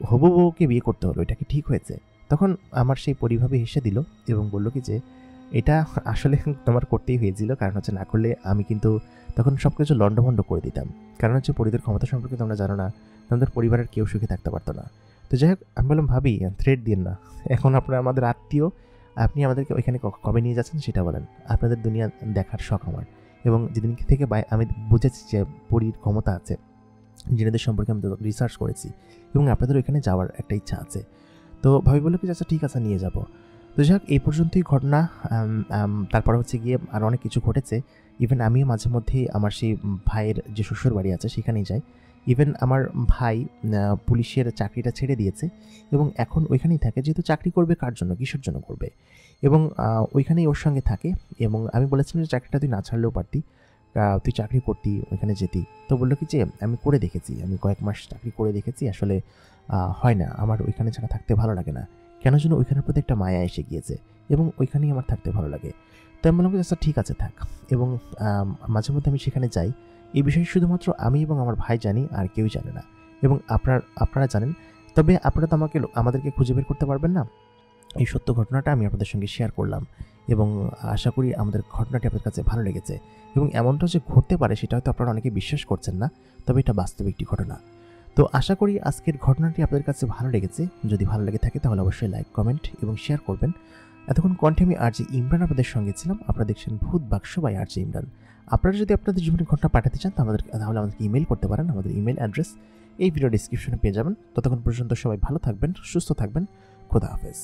হবু বউকে বিয়ে করতে হলো, এটা কি ঠিক হয়েছে? তখন আমার সেই পরিভাবে হেসে দিল এবং বলল কি যে, এটা আসলে তোমার করতেই হয়েছিল, কারণ হচ্ছে না করলে আমি কিন্তু তখন সব কিছু লণ্ডভণ্ড করে দিতাম। কারণ হচ্ছে পরিদের ক্ষমতা সম্পর্কে তোমরা জানো না, তোমাদের পরিবারের কেউ সুখে থাকতে পারতো না। তো যাই হোক আমি বললাম, ভাবি থ্রেট দিন না, এখন আপনারা আমাদের আত্মীয়, আপনি আমাদেরকে ওইখানে কবে নিয়ে যাচ্ছেন সেটা বলেন। আপনাদের দুনিয়া দেখার শখ আমার, এবং যেদিন থেকে আমি বুঝেছি যে পরির ক্ষমতা আছে, জিনেদের সম্পর্কে আমি রিসার্চ করেছি এবং আপনাদের ওইখানে যাওয়ার একটা ইচ্ছা আছে। তো ভাবি বললো কি আচ্ছা ঠিক আছে নিয়ে যাব। তো যাই হোক এই পর্যন্তই ঘটনা। তারপরে হচ্ছে গিয়ে আর অনেক কিছু ঘটেছে। ইভেন আমিও মাঝে মধ্যেই আমার সেই ভাইয়ের যে শ্বশুর বাড়ি আছে সেখানেই যাই। ইভেন আমার ভাই পুলিশের চাকরিটা ছেড়ে দিয়েছে এবং এখন ওইখানেই থাকে, যেহেতু চাকরি করবে কার জন্য, কিসের জন্য করবে, এবং ওইখানেই ওর সঙ্গে থাকে। এবং আমি বলেছিলাম যে চাকরিটা তুই না ছাড়লেও পারতি, তুই চাকরি করতি, ওইখানে যেতি। তো বললো কি যে, আমি করে দেখেছি, আমি কয়েক মাস চাকরি করে দেখেছি, আসলে হয় না, আমার ওইখানে ছাড়া থাকতে ভালো লাগে না, কেন যেন ওইখানের প্রতি একটা মায়া এসে গিয়েছে এবং ওইখানেই আমার থাকতে ভালো লাগে। তো আমি বললাম আচ্ছা ঠিক আছে থাক, এবং মাঝে মধ্যে আমি সেখানে যাই। এই বিষয়ে শুধুমাত্র আমি এবং আমার ভাই জানি, আর কেউই জানে না, এবং আপনারা জানেন। তবে আপনারা তো আমাদেরকে খুঁজে বের করতে পারবেন না। এই সত্য ঘটনাটা আমি আপনাদের সঙ্গে শেয়ার করলাম এবং আশা করি আমাদের ঘটনাটি আপনাদের কাছে ভালো লেগেছে, এবং এমনটা যে ঘটতে পারে সেটা হয়তো আপনারা অনেকে বিশ্বাস করছেন না, তবে এটা বাস্তব একটি ঘটনা। তো আশা করি আজকের ঘটনাটি আপনাদের কাছে ভালো লেগেছে। যদি ভালো লেগে থাকে তাহলে অবশ্যই লাইক, কমেন্ট এবং শেয়ার করবেন। এতক্ষণ কণ্ঠে আমি আরজে ইমরান আপনাদের সঙ্গে ছিলাম। আপনারা দেখছেন ভূত বাক্স বাই আরজে ইমরান। আপনারা যদি আপনাদের জীবনের ঘটনা পাঠাতে চান তাহলে আমাদেরকে ইমেল করতে পারেন। আমাদের ইমেল অ্যাড্রেস এই ভিডিও ডিসক্রিপশনে পেয়ে যাবেন। ততক্ষণ পর্যন্ত সবাই ভালো থাকবেন, সুস্থ থাকবেন। খোদা হাফেজ।